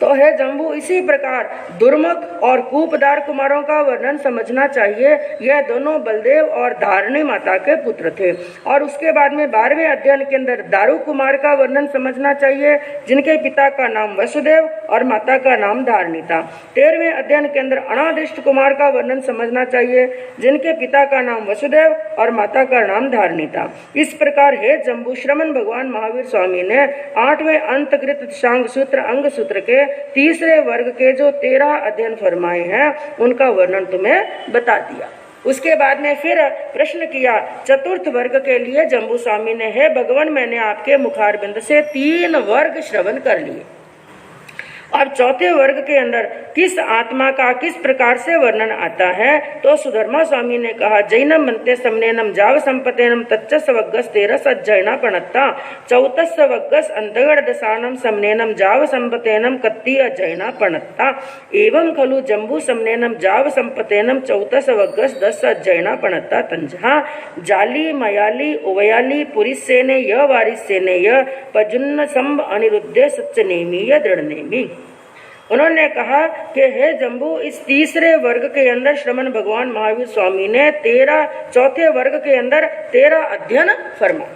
तो है जम्बू, इसी प्रकार दुर्मुख और कूपदार कुमारों का वर्णन समझना चाहिए। यह दोनों बलदेव और धारणी माता के पुत्र थे। और उसके बाद में 12वें अध्ययन के अंदर दारू कुमार का वर्णन समझना चाहिए, जिनके पिता का नाम वसुदेव और माता का नाम धारणी था। 13वें अध्ययन के अंदर अनादिष्ट कुमार का वर्णन समझना चाहिए, जिनके पिता का नाम वसुदेव और माता का नाम धारणी था। इस प्रकार हे जम्बू, श्रमण भगवान महावीर स्वामी ने 8वें अंतकृत शांग सूत्र अंग सूत्र के तीसरे वर्ग के जो 13 अध्ययन फरमाए हैं, उनका वर्णन तुम्हें बता दिया। उसके बाद में फिर प्रश्न किया चतुर्थ वर्ग के लिए जम्बू स्वामी ने, हे भगवान, मैंने आपके मुखार बिंद से 3 वर्ग श्रवण कर लिए। अब चौथे वर्ग के अंदर किस आत्मा का किस प्रकार से वर्णन आता है? तो सुधर्मा स्वामी ने कहा, जैनम मनते समनेनम जाव संपतेनम तच्च सवग्गस 13 अज्जयना पणत्ता 14 सवग्गस अंतगढ़ दसानम समनेनम जाव संपतेनम कत्ती अज्जयना पणत्ता एवं खलु जम्बू समनेनम जाव संपतेनम 14 सवग्गस 10 अज्जयना पणत्ता तंजहा जाली मयाली उवयाली पुरिस सेने य वारिस सेने य पजुन्न संभ अनिरुद्धे सच्च नेमी दृढ़ नेमी। उन्होंने कहा कि हे जम्बू, इस तीसरे वर्ग के अंदर श्रमण भगवान महावीर स्वामी ने चौथे वर्ग के अंदर 13 अध्ययन फरमाए।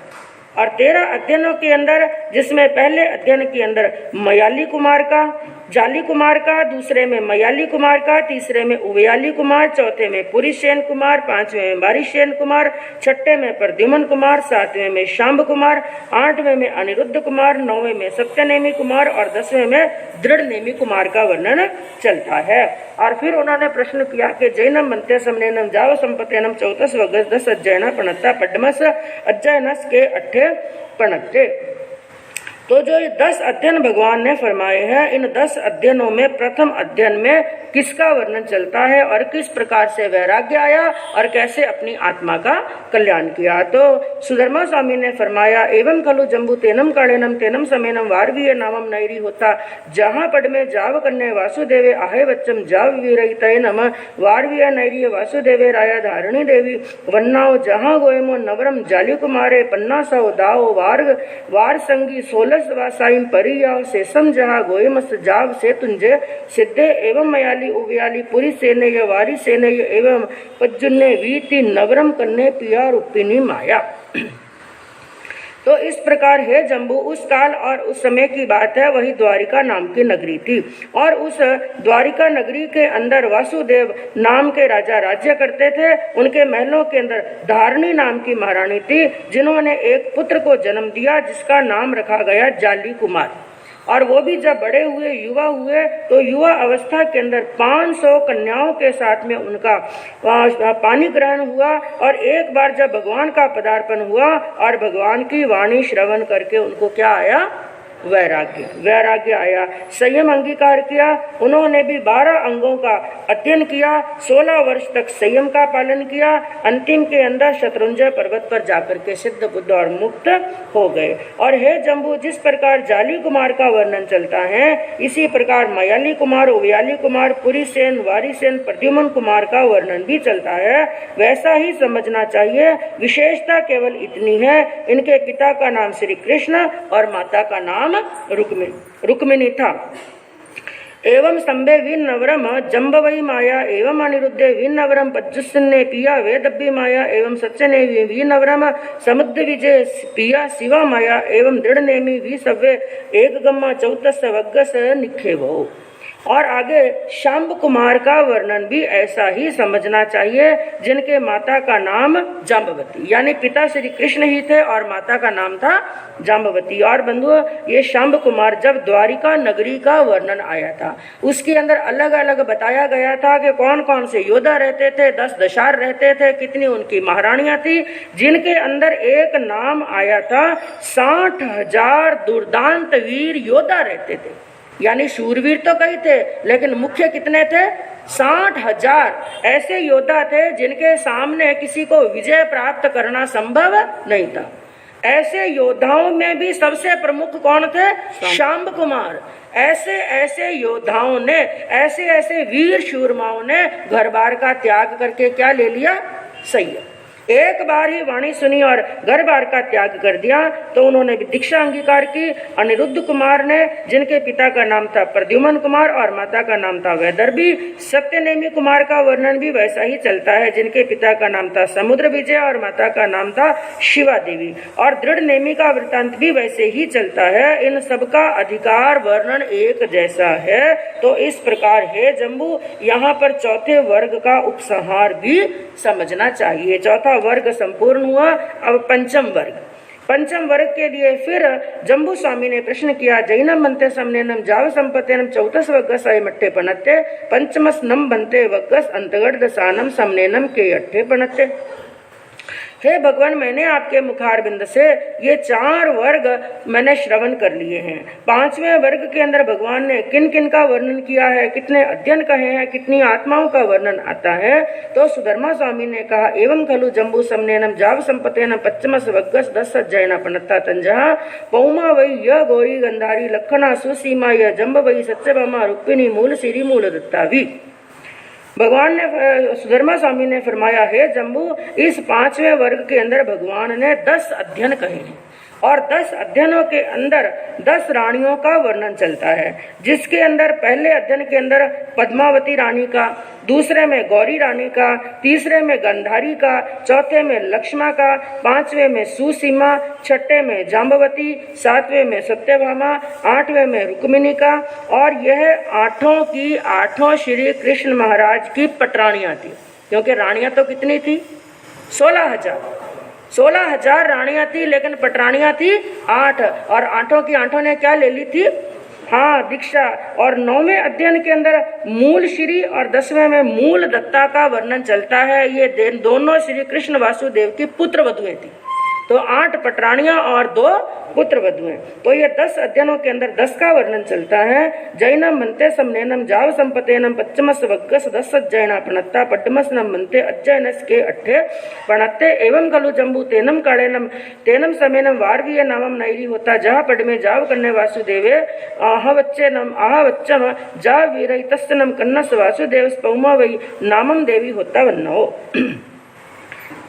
और 13 अध्ययनों के अंदर, जिसमें पहले अध्ययन के अंदर मयाली कुमार का, जाली कुमार का, दूसरे में मयाली कुमार का, तीसरे में उवयाली कुमार, चौथे में पुरीसेन कुमार, 5वें में बारिशेन कुमार, 6ठे में प्रद्युमन कुमार, 7वें में शाम्ब कुमार, 8वें में अनिरुद्ध कुमार, 9वें में सत्यनेमी कुमार और 10वें में दृढ़ नेमी कुमार का वर्णन चलता है। और फिर उन्होंने प्रश्न किया कि जैनम मनते समनेनम जाव संपतेनम 14 वगस 10 अज्जयना पणत्ता पड्डमस अज्जयनस के 8 पणत्ते। तो जो ये 10 अध्ययन भगवान ने फरमाए हैं, इन 10 अध्ययनों में प्रथम अध्ययन में किसका वर्णन चलता है और किस प्रकार से वैराग्य आया और कैसे अपनी आत्मा का कल्याण किया। तो सुधर्मा स्वामी ने फरमाया, एवं खलु जम्बू तेनम कालेनम तेनम समेनम वारवीय नामम नैरी होता, जहाँ पद में जाव कन्ने वासुदेवे आहे बच्चम जाव वीरहितये नम वारवीय नैरी वासुदेवे राया धारणी देवी वन्नाओ जहाँ गोयमो नवरम जाली कुमारे पन्ना सौ दाओ वार संगी 16 वासाइन परियाव शेषम जहाँ गोयमस जाव से तुंजे सिद्धे एवं मयाली उव्याली पुरी सेने य वारी सेने एवं पज्जुन्ने वीति नवरम कन्ने पिया रूपिनी माया। तो इस प्रकार है जम्बू, उस काल और उस समय की बात है, वही द्वारिका नाम की नगरी थी और उस द्वारिका नगरी के अंदर वासुदेव नाम के राजा राज्य करते थे। उनके महलों के अंदर धारणी नाम की महारानी थी, जिन्होंने एक पुत्र को जन्म दिया जिसका नाम रखा गया जाली कुमार। और वो भी जब बड़े हुए, युवा हुए, तो युवा अवस्था के अंदर 500 कन्याओं के साथ में उनका पानी ग्रहण हुआ। और एक बार जब भगवान का पदार्पण हुआ और भगवान की वाणी श्रवण करके उनको क्या आया? वैराग्य आया। संयम अंगीकार किया। उन्होंने भी 12 अंगों का अध्ययन किया, 16 वर्ष तक संयम का पालन किया। अंतिम के अंदर शत्रुंजय पर्वत पर जाकर के सिद्ध बुद्ध और मुक्त हो गए। और हे जम्बू, जिस प्रकार जाली कुमार का वर्णन चलता है, इसी प्रकार मयाली कुमार, उव्याली कुमार, पुरी सेन, वारी सेन, प्रद्युम्न कुमार का वर्णन भी चलता है। वैसा ही समझना चाहिए। विशेषता केवल इतनी है, इनके पिता का नाम श्री कृष्ण और माता का नाम रुक्मिणी था। एवं संबे विनवरम जम्बवई माया एवं अनिरुद्धे विनवरम पज्जुस्ने पिया वेदब्बी माया एवं सच्चने विनवरम समुद्र विजय पिया शिवा माया एवं दृढ़ नेमी वि सव्वे एक गम्मा चौतस वग्गस निखेवो। और आगे शाम्ब कुमार का वर्णन भी ऐसा ही समझना चाहिए, जिनके माता का नाम जाम्बवती, यानी पिता श्री कृष्ण ही थे और माता का नाम था जाम्बवती। और बंधुओं, ये शाम्ब कुमार जब द्वारिका नगरी का वर्णन आया था, उसके अंदर अलग अलग बताया गया था कि कौन कौन से योद्धा रहते थे, 10 दशार रहते थे, कितनी उनकी महारानियां थी, जिनके अंदर एक नाम आया था 60,000 दुर्दांत वीर योद्धा रहते थे। यानी शूरवीर तो कई थे, लेकिन मुख्य कितने थे? 60,000 ऐसे योद्धा थे जिनके सामने किसी को विजय प्राप्त करना संभव नहीं था। ऐसे योद्धाओं में भी सबसे प्रमुख कौन थे? शाम्ब कुमार। ऐसे ऐसे योद्धाओं ने, ऐसे ऐसे वीर शूरमाओं ने घर बार का त्याग करके क्या ले लिया? संयम। एक बार ही वाणी सुनी और घर बार का त्याग कर दिया, तो उन्होंने भी दीक्षा अंगीकार की। अनिरुद्ध कुमार ने, जिनके पिता का नाम था प्रद्युम्न कुमार और माता का नाम था वैदर्भी। सत्यनेमी कुमार का वर्णन भी वैसा ही चलता है, जिनके पिता का नाम था समुद्र विजय और माता का नाम था शिवा देवी। और दृढ़ नेमी का वृत्तांत भी वैसे ही चलता है। इन सबका अधिकार वर्णन एक जैसा है। तो इस प्रकार है जम्बू, यहाँ पर चौथे वर्ग का उपसंहार भी समझना चाहिए। चौथा वर्ग संपूर्ण हुआ। अब पंचम वर्ग के लिए फिर जम्बू स्वामी ने प्रश्न किया, जैनम बनते समनेनम जाव संपतेनम चौतस वग्गस मट्ठे पनत्ते पंचमस नम बनते वग्गस अंतगढ़ दसानम समनेनम के अट्ठे पनत्ते। हे भगवान, मैंने आपके मुखारबिंद से ये 4 वर्ग मैंने श्रवण कर लिए हैं। 5वें वर्ग के अंदर भगवान ने किन किन का वर्णन किया है, कितने अध्ययन कहे हैं, कितनी आत्माओं का वर्णन आता है। तो सुधर्मा स्वामी ने कहा, एवं खलु जम्बू समनेनम जाव संपतेनम पच्चमस वग्गस 10 अज्जयना पनत्ता तंजहा पौमा वही य गौरी गंधारी लखना सुसीमा य जम्ब वही सत्यभामा रुक्मिणी मूल सिरी मूल दत्तावी। भगवान ने, सुधर्मा स्वामी ने फरमाया, है जम्बू, इस 5वें वर्ग के अंदर भगवान ने 10 अध्ययन कहे हैं और 10 अध्ययनों के अंदर 10 रानियों का वर्णन चलता है, जिसके अंदर पहले अध्ययन के अंदर पद्मावती रानी का, दूसरे में गौरी रानी का, तीसरे में गंधारी का, चौथे में लक्ष्मा का, 5वें में सुसीमा, 6ठे में जाम्बवती, 7वें में सत्यभामा, 8वें में रुक्मिणी का। और यह 8 की 8 श्री कृष्ण महाराज की पटरानियां थी, क्योंकि रानियां तो कितनी थी? 16,000 रानियां थी, लेकिन पटरानियां थी 8। और 8 की 8 ने क्या ले ली थी? हाँ, दीक्षा। और 9वें अध्ययन के अंदर मूल श्री और 10वें में मूल दत्ता का वर्णन चलता है। ये दोनों श्री कृष्ण वासुदेव की पुत्र वधुएं थी। तो 8 पटरानियां और 2 पुत्र वधुएं। तो ये 10 अध्ययनों के अंदर 10 का वर्णन चलता है। जैनम मनते समनेनम जाव संपतेनम पच्चमस वग्गस 10 जैना पणत्ता पड्डमस नम मनते अज्जयनस के 8 पणत्ते एवं खलु जम्बू तेनम कालेनम तेनम समेनम वारवीय नामम नैरी होता जहाँ पडमे जाव कन्ने वासुदेवे आह वच्चम जा वीरई तस्तनम कन्नस वासुदेव स्पौमा वही नामम देवी होता वन्नो।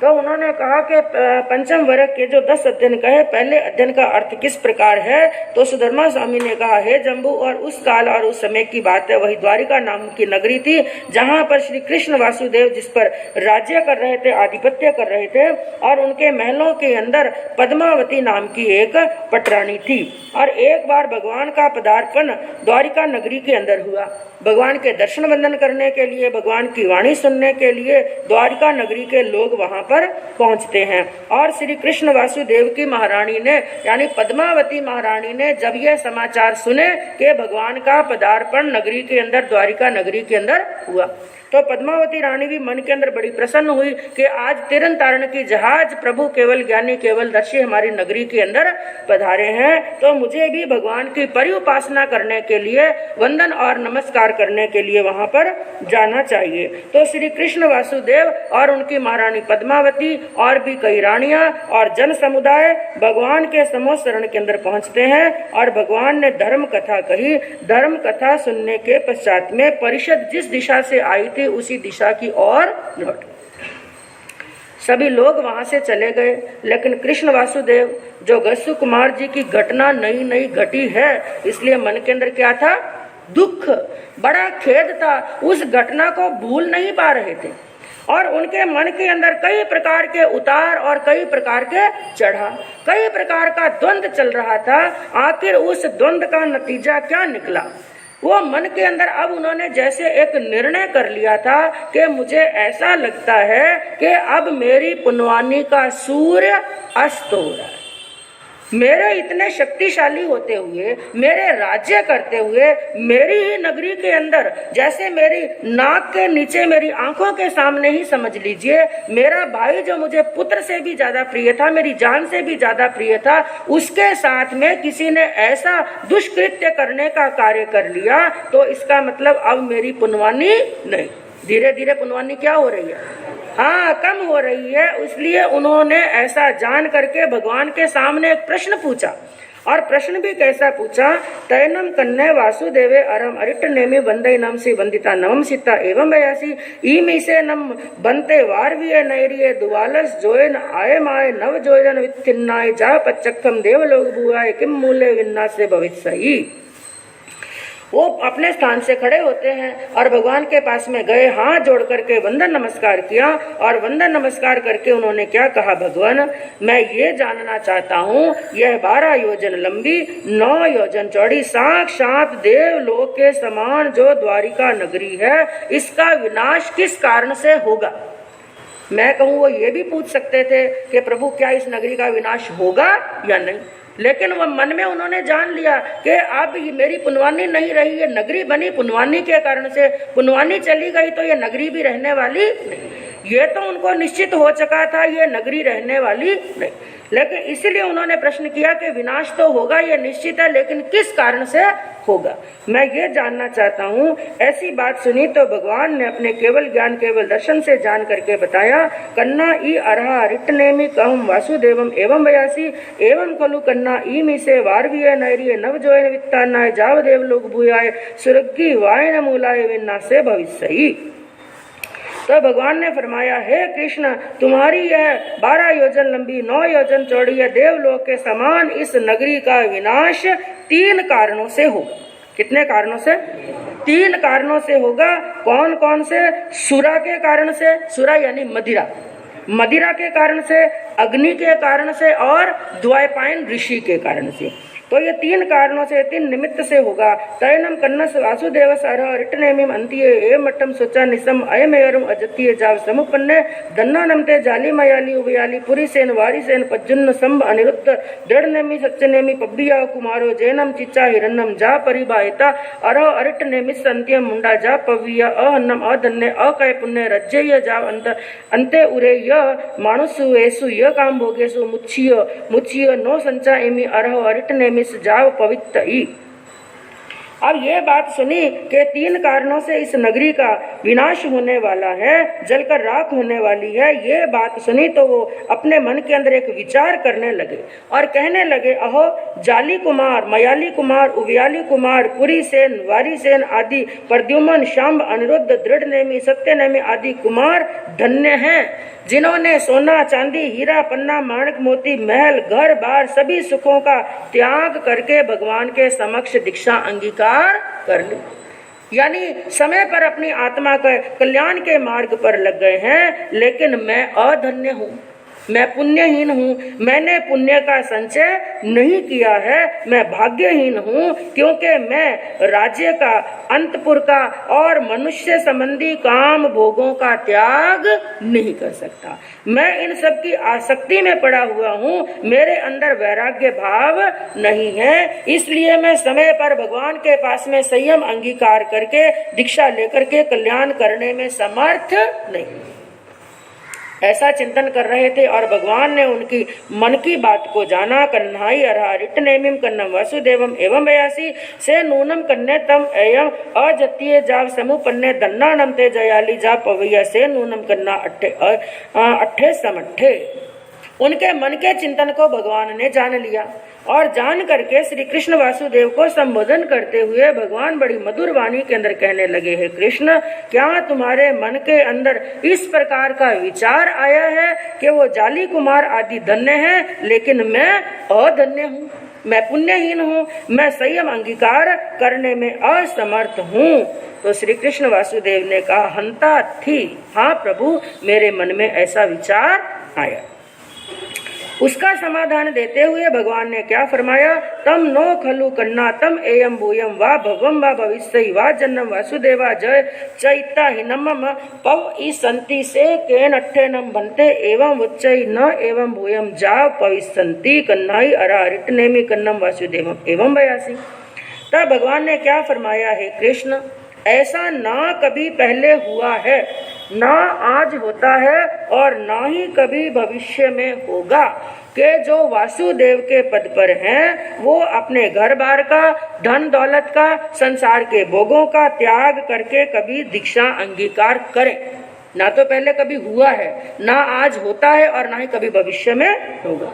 तो उन्होंने कहा कि पंचम वर्ग के जो 10 अध्ययन कहे, पहले अध्ययन का अर्थ किस प्रकार है? तो सुधर्मा स्वामी ने कहा, हे जम्बू, और उस काल और उस समय की बात है, वही द्वारिका नाम की नगरी थी जहाँ पर श्री कृष्ण वासुदेव जिस पर राज्य कर रहे थे, आधिपत्य कर रहे थे, और उनके महलों के अंदर पद्मावती नाम की एक पटरानी थी। और एक बार भगवान का पदार्पण द्वारिका नगरी के अंदर हुआ। भगवान के दर्शन वंदन करने के लिए, भगवान की वाणी सुनने के लिए द्वारिका नगरी के लोग वहां पर पहुंचते हैं। और श्री कृष्ण वासुदेव की महारानी ने, यानी पद्मावती महारानी ने जब यह समाचार सुने कि भगवान का पदार्पण नगरी के अंदर, द्वारिका नगरी के अंदर हुआ, तो पद्मावती रानी भी मन के अंदर बड़ी प्रसन्न हुई कि आज तिरन तारण की जहाज प्रभु केवल ज्ञानी केवल दर्शी हमारी नगरी के अंदर पधारे हैं, तो मुझे भी भगवान की परि उपासना करने के लिए, वंदन और नमस्कार करने के लिए वहां पर जाना चाहिए। तो श्री कृष्ण वासुदेव और उनकी महारानी पद्मावती और भी कई रानियां और जन समुदाय भगवान के समोह शरण के अंदर पहुंचते हैं। और भगवान ने धर्म कथा कही। धर्म कथा सुनने के पश्चात में परिषद जिस दिशा से आई थी उसी दिशा की ओर लौट। सभी लोग वहां से चले गए, लेकिन कृष्ण वासुदेव, जो गस्सु कुमार जी की घटना नई नई घटी है, इसलिए मन के अंदर क्या था? दुख, बड़ा खेद था। उस घटना को भूल नहीं पा रहे थे और उनके मन के अंदर कई प्रकार के उतार और कई प्रकार के चढ़ाव, कई प्रकार का द्वंद्व चल रहा था। आखिर उस द्वंद्व का नतीजा क्या निकला? वो मन के अंदर अब उन्होंने जैसे एक निर्णय कर लिया था कि मुझे ऐसा लगता है कि अब मेरी पुनवानी का सूर्य अस्त हो रहा है। मेरे इतने शक्तिशाली होते हुए, मेरे राज्य करते हुए, मेरी ही नगरी के अंदर, जैसे मेरी नाक के नीचे, मेरी आंखों के सामने ही समझ लीजिए, मेरा भाई जो मुझे पुत्र से भी ज्यादा प्रिय था, मेरी जान से भी ज्यादा प्रिय था, उसके साथ में किसी ने ऐसा दुष्कृत्य करने का कार्य कर लिया। तो इसका मतलब अब मेरी पुनवानी नहीं, धीरे धीरे पुनवानी क्या हो रही है? हाँ, कम हो रही है। इसलिए उन्होंने ऐसा जान करके भगवान के सामने एक प्रश्न पूछा। और प्रश्न भी कैसा पूछा? तैनम कन्ने वासुदेवे अरम अरिट नेमि वंदे नम सी वंदिता नवम सीता एवं बयासी ईमी से नम बनते वारवीय नैरिये दुवालस जोयन आय माय नव जोयन वित्थिन्नाय जा पच्चक्कम देवलोक बुआय किम मूल्य विन्ना से भविष्यई। वो अपने स्थान से खड़े होते हैं और भगवान के पास में गए, हाथ जोड़ करके वंदन नमस्कार किया। और वंदन नमस्कार करके उन्होंने क्या कहा? भगवान, मैं ये जानना चाहता हूँ, यह 12 योजन लंबी 9 योजन चौड़ी साक्षात देवलोक के समान जो द्वारिका नगरी है, इसका विनाश किस कारण से होगा? मैं कहूँ वो ये भी पूछ सकते थे कि प्रभु क्या इस नगरी का विनाश होगा या नहीं, लेकिन वह मन में उन्होंने जान लिया कि अब मेरी पुनवानी नहीं रही, ये नगरी बनी पुनवानी के कारण से, पुनवानी चली गई तो ये नगरी भी रहने वाली नहीं। ये तो उनको निश्चित हो चुका था, ये नगरी रहने वाली नहीं। लेकिन इसलिए उन्होंने प्रश्न किया कि विनाश तो होगा, ये निश्चित है, लेकिन किस कारण से होगा, मैं ये जानना चाहता हूँ। ऐसी बात सुनी तो भगवान ने अपने केवल ज्ञान केवल दर्शन से जान करके बताया, कन्ना ई अरहा रिटनेमि कहम वासुदेवम एवं बयासी एवं खलु कन्ना ई मी से वारवीय नैरिय नवजोयन वित्तानाय जावदेव लोक भूयाय सुरग्गी वायन मूलाय विन्ना से भविष्यई। तो भगवान ने फरमाया, हे कृष्ण, तुम्हारी यह 12 योजन लंबी 9 योजन चौड़ी है देवलोक के समान इस नगरी का विनाश 3 कारणों से होगा। कितने कारणों से? 3 कारणों से होगा। कौन कौन से? सुरा के कारण से, सुरा यानी मदिरा, मदिरा के कारण से, अग्नि के कारण से और द्वैपायन ऋषि के कारण से। तो ये 3 कारणों से, 3 निमित्त से होगा। तयनम कन्नस वासुदेव सारह रिटनेमिम अंतिये ए मट्टम सोचा निसम अयमेयरुम अजतीय जाव समुपन्ने दन्नानम ते जाली मयाली उबयाली पुरी सेन वारी सेन पज्जुन्न संभ अनिरुद्ध दृढ़नेमि सच्चनेमि पब्बिया कुमारो जैनम चिच्चा हिरण्यम जा परिबाहिता अरह अरिटनेमि संत्यम मुंडा जा पव्विया अहन्नम अधन्य अकय पुण्य रज्जय जाव अंते उरे य मानुसु एसु य काम भोगेसु मुच्छिय नो संचा एमि अरह अरिटनेमिस जाव पवित्र ई। अब ये बात सुनी कि 3 कारणों से इस नगरी का विनाश होने वाला है, जलकर राख होने वाली है। ये बात सुनी तो वो अपने मन के अंदर एक विचार करने लगे और कहने लगे, अहो जाली कुमार, मयाली कुमार, उवयाली कुमार, पुरी सेन, वारी सेन आदि, प्रद्युम्न, शांब, अनिरुद्ध, दृढ़नेमि, सत्यनेमि आदि कुमार धन्य हैं, जिन्होंने सोना, चांदी, हीरा, पन्ना, माणक, मोती, महल, घर बार सभी सुखों का त्याग करके भगवान के समक्ष दीक्षा अंगीकार कर ली। यानी समय पर अपनी आत्मा के कल्याण के मार्ग पर लग गए हैं। लेकिन मैं अधन्य हूँ, मैं पुण्यहीन हूँ, मैंने पुण्य का संचय नहीं किया है, मैं भाग्यहीन हूँ, क्योंकि मैं राज्य का, अंतपुर का और मनुष्य संबंधी काम भोगों का त्याग नहीं कर सकता। मैं इन सब की आसक्ति में पड़ा हुआ हूँ, मेरे अंदर वैराग्य भाव नहीं है, इसलिए मैं समय पर भगवान के पास में संयम अंगीकार करके दीक्षा लेकर के कल्याण करने में समर्थ नहीं। ऐसा चिंतन कर रहे थे और भगवान ने उनकी मन की बात को जाना। कन्हाई अरहा रिटनेमिम कन्नम वासुदेवम एवं वयासी से नूनम कन्ने तम एयम अजतीय जाव समुपन्ने दन्नानम ते जयाली जा पवैया से नूनम कन्ना अट्ठे समट्ठे। उनके मन के चिंतन को भगवान ने जान लिया और जान करके श्री कृष्ण वासुदेव को संबोधन करते हुए भगवान बड़ी मधुर वाणी के अंदर कहने लगे, हे कृष्ण, क्या तुम्हारे मन के अंदर इस प्रकार का विचार आया है कि वो जाली कुमार आदि धन्य हैं, लेकिन मैं अधन्य हूँ, मैं पुण्यहीन हूँ, मैं संयम अंगीकार करने में असमर्थ हूँ। तो श्री कृष्ण वासुदेव ने कहा, हंता थी, हाँ प्रभु, मेरे मन में ऐसा विचार आया। उसका समाधान देते हुए भगवान ने क्या फरमाया, तम नो खलु कन्ना तम एयम भूयम वा भवम वा भविष्य वा जन्नम वासुदेवा जय चैता हिनम पव ई संति से केन अट्ठेनम बनते एवं उच्चै न एवं भूयम जा पविसंति कन्नाई अरा रिटनेमि कन्नम वासुदेवम एवं बयासी। तब भगवान ने क्या फरमाया, है कृष्ण, ऐसा ना कभी पहले हुआ है, ना आज होता है और ना ही कभी भविष्य में होगा कि जो वासुदेव के पद पर हैं वो अपने घर बार का, धन दौलत का, संसार के भोगों का त्याग करके कभी दीक्षा अंगीकार करें। ना तो पहले कभी हुआ है, ना आज होता है और ना ही कभी भविष्य में होगा।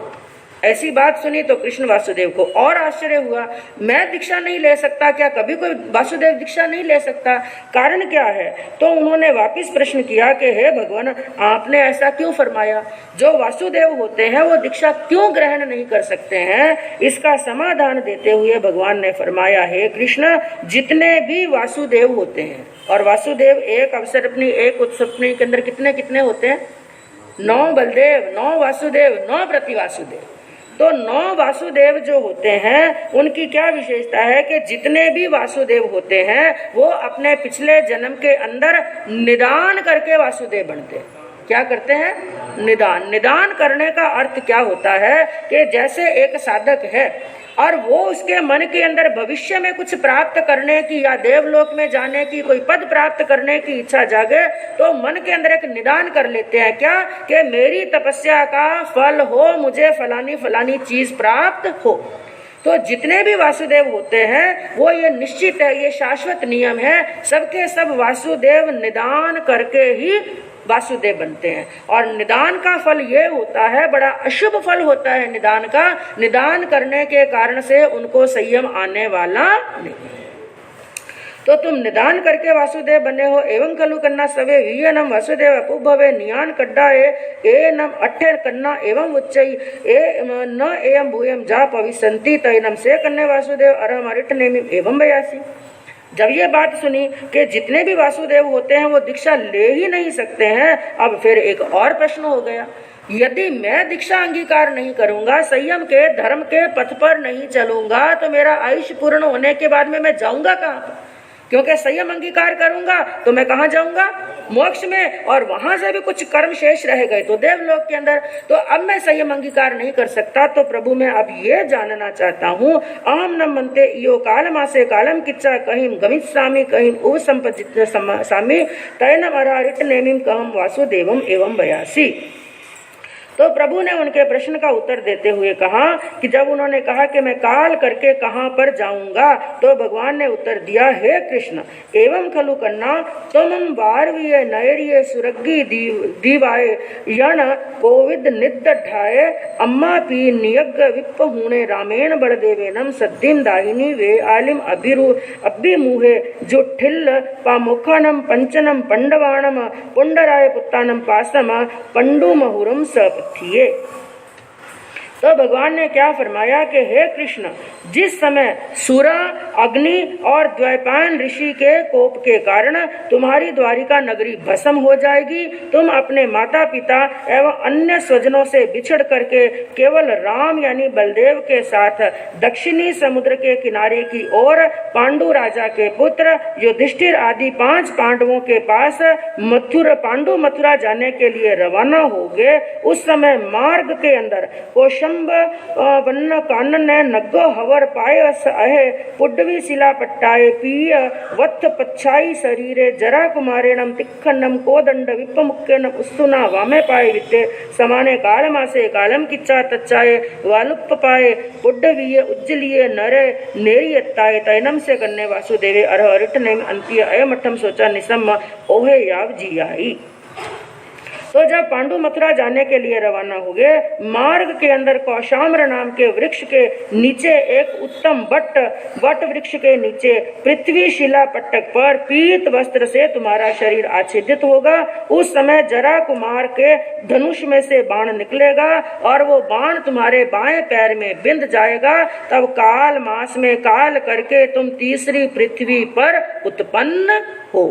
ऐसी बात सुनी तो कृष्ण वासुदेव को और आश्चर्य हुआ। मैं दीक्षा नहीं ले सकता क्या? कभी कोई वासुदेव दीक्षा नहीं ले सकता, कारण क्या है? तो उन्होंने वापस प्रश्न किया कि हे भगवान, आपने ऐसा क्यों फरमाया? जो वासुदेव होते हैं वो दीक्षा क्यों ग्रहण नहीं कर सकते हैं? इसका समाधान देते हुए भगवान ने फरमाया, हे कृष्ण, जितने भी वासुदेव होते हैं, और वासुदेव एक अवसरपनी, एक उत्सवपनी के अंदर कितने कितने होते हैं? 9 बलदेव, 9 वासुदेव, 9 प्रतिवासुदेव। तो 9 वासुदेव जो होते हैं उनकी क्या विशेषता है कि जितने भी वासुदेव होते हैं वो अपने पिछले जन्म के अंदर निदान करके वासुदेव बनते हैं। क्या करते हैं? निदान। निदान करने का अर्थ क्या होता है कि जैसे एक साधक है और वो उसके मन के अंदर भविष्य में कुछ प्राप्त करने की या देवलोक में जाने की, कोई पद प्राप्त करने की इच्छा जागे तो मन के अंदर एक निदान कर लेते हैं, क्या कि मेरी तपस्या का फल हो, मुझे फलानी फलानी चीज प्राप्त हो। तो जितने भी वासुदेव होते हैं वो ये निश्चित है, ये शाश्वत नियम है, सबके सब वासुदेव निदान करके ही वासुदेव बनते हैं। और निदान का फल ये होता है, बड़ा अशुभ फल होता है निदान का। निदान करने के कारण से उनको संयम आने वाला नहीं। तो तुम निदान करके वासुदेव बने हो। एवं खलु कन्ना सवे वियनम वासुदेव अपुभवे नियान कड्डा ए नम अट्ठे कन्ना एवं उच्चई ए न एवं भूयम जा पविसंति तैनम से कन्ने वासुदेव अरम अरिट नेमि एवं बयासी। जब ये बात सुनी कि जितने भी वासुदेव होते हैं वो दीक्षा ले ही नहीं सकते हैं, अब फिर एक और प्रश्न हो गया यदि मैं दीक्षा अंगीकार नहीं करूंगा, संयम के धर्म के पथ पर नहीं चलूंगा, तो मेरा आयुष्य पूर्ण होने के बाद में मैं जाऊंगा कहां पर? क्योंकि संयम अंगीकार करूंगा तो मैं कहां जाऊंगा? मोक्ष में, और वहां से भी कुछ कर्म शेष रह गए तो देवलोक के अंदर। तो अब मैं संयम अंगीकार नहीं कर सकता। तो प्रभु मैं अब ये जानना चाहता हूँ, अहम न मनते यो कालमासे कालम किच्चा कहिम गमित सामी कहिम उव संपजित सामी तैनम अरारिट नेमिम कहम वासुदेवम एवं बयासी। तो प्रभु ने उनके प्रश्न का उत्तर देते हुए कहा कि जब उन्होंने कहा कि मैं काल करके कहां पर जाऊंगा, तो भगवान ने उत्तर दिया, हे कृष्ण, एवं खलु कन्ना तुम बारवीय नैरिय सुरग्गी दीवाए यण कोविद निद्धाए अम्मा पी नियग विप्प हुणे रामेण बड़देवेनम सद्दिम दाहिनी वे आलिम अभिमुहे जुठिल्ल पामुखानम पंचनम पंडवाणम पुंडराय पुत्तानम पासम पंडु महुरम सप थिए। तो भगवान ने क्या फरमाया कि हे कृष्ण, जिस समय सूरा, अग्नि और द्वैपायन ऋषि के कोप के कारण तुम्हारी द्वारिका नगरी भस्म हो जाएगी, तुम अपने माता पिता एवं अन्य स्वजनों से बिछड़ करके केवल राम यानी बलदेव के साथ दक्षिणी समुद्र के किनारे की ओर पांडु राजा के पुत्र युधिष्ठिर आदि 5 पांडवों के पास पांडु मथुरा जाने के लिए रवाना हो गए। उस समय मार्ग के अंदर वन्न कानन नग्गो हवर पायस अहे पुड्डवी शिला पट्टाए पीय वत्थ पच्छाई शरीरे जरा कुमारेणम तिक्खन्नम कोदंड विप्पमुक्केन उस्तुना वामे पाए वित्ते समाने कालमासे कालम किच्चा तच्चाए वालुप्प पाए पुड्डवीय उज्जलिए नरे नेरियत्ताए तैनम से कन्ने वासुदेवे अरह अरिट नेम अंत्य अयमठम सोचा निसम ओहे याव जियाई। तो जब पांडु मथुरा जाने के लिए रवाना हो गए, मार्ग के अंदर कौशाम्र नाम के वृक्ष के नीचे एक उत्तम वट वृक्ष के नीचे पृथ्वी शिला पट्टक पर पीत वस्त्र से तुम्हारा शरीर आच्छादित होगा। उस समय जरा कुमार के धनुष में से बाण निकलेगा और वो बाण तुम्हारे बाएं पैर में बिंध जाएगा। तब काल मास में काल करके तुम तीसरी पृथ्वी पर उत्पन्न हो।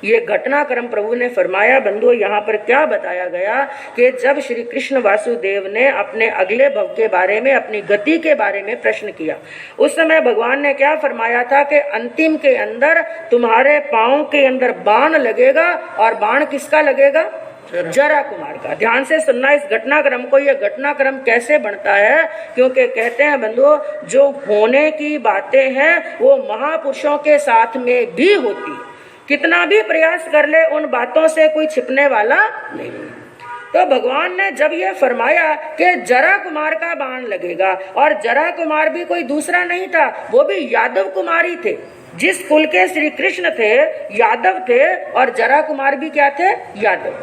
ये घटनाक्रम प्रभु ने फरमाया। बंधुओं, यहाँ पर क्या बताया गया कि जब श्री कृष्ण वासुदेव ने अपने अगले भव के बारे में, अपनी गति के बारे में प्रश्न किया, उस समय भगवान ने क्या फरमाया था कि अंतिम के अंदर तुम्हारे पांव के अंदर बाण लगेगा। और बाण किसका लगेगा? जरा कुमार का। ध्यान से सुनना इस घटनाक्रम को। यह घटनाक्रम कैसे बनता है? क्योंकि कहते हैं बंधुओं, जो होने की बातें हैं वो महापुरुषों के साथ में भी होती। कितना भी प्रयास कर ले, उन बातों से कोई छिपने वाला नहीं। तो भगवान ने जब ये फरमाया कि जरा कुमार का बाण लगेगा, और जरा कुमार भी कोई दूसरा नहीं था, वो भी यादव कुमारी थे। जिस कुल के श्री कृष्ण थे, यादव थे, और जरा कुमार भी क्या थे? यादव।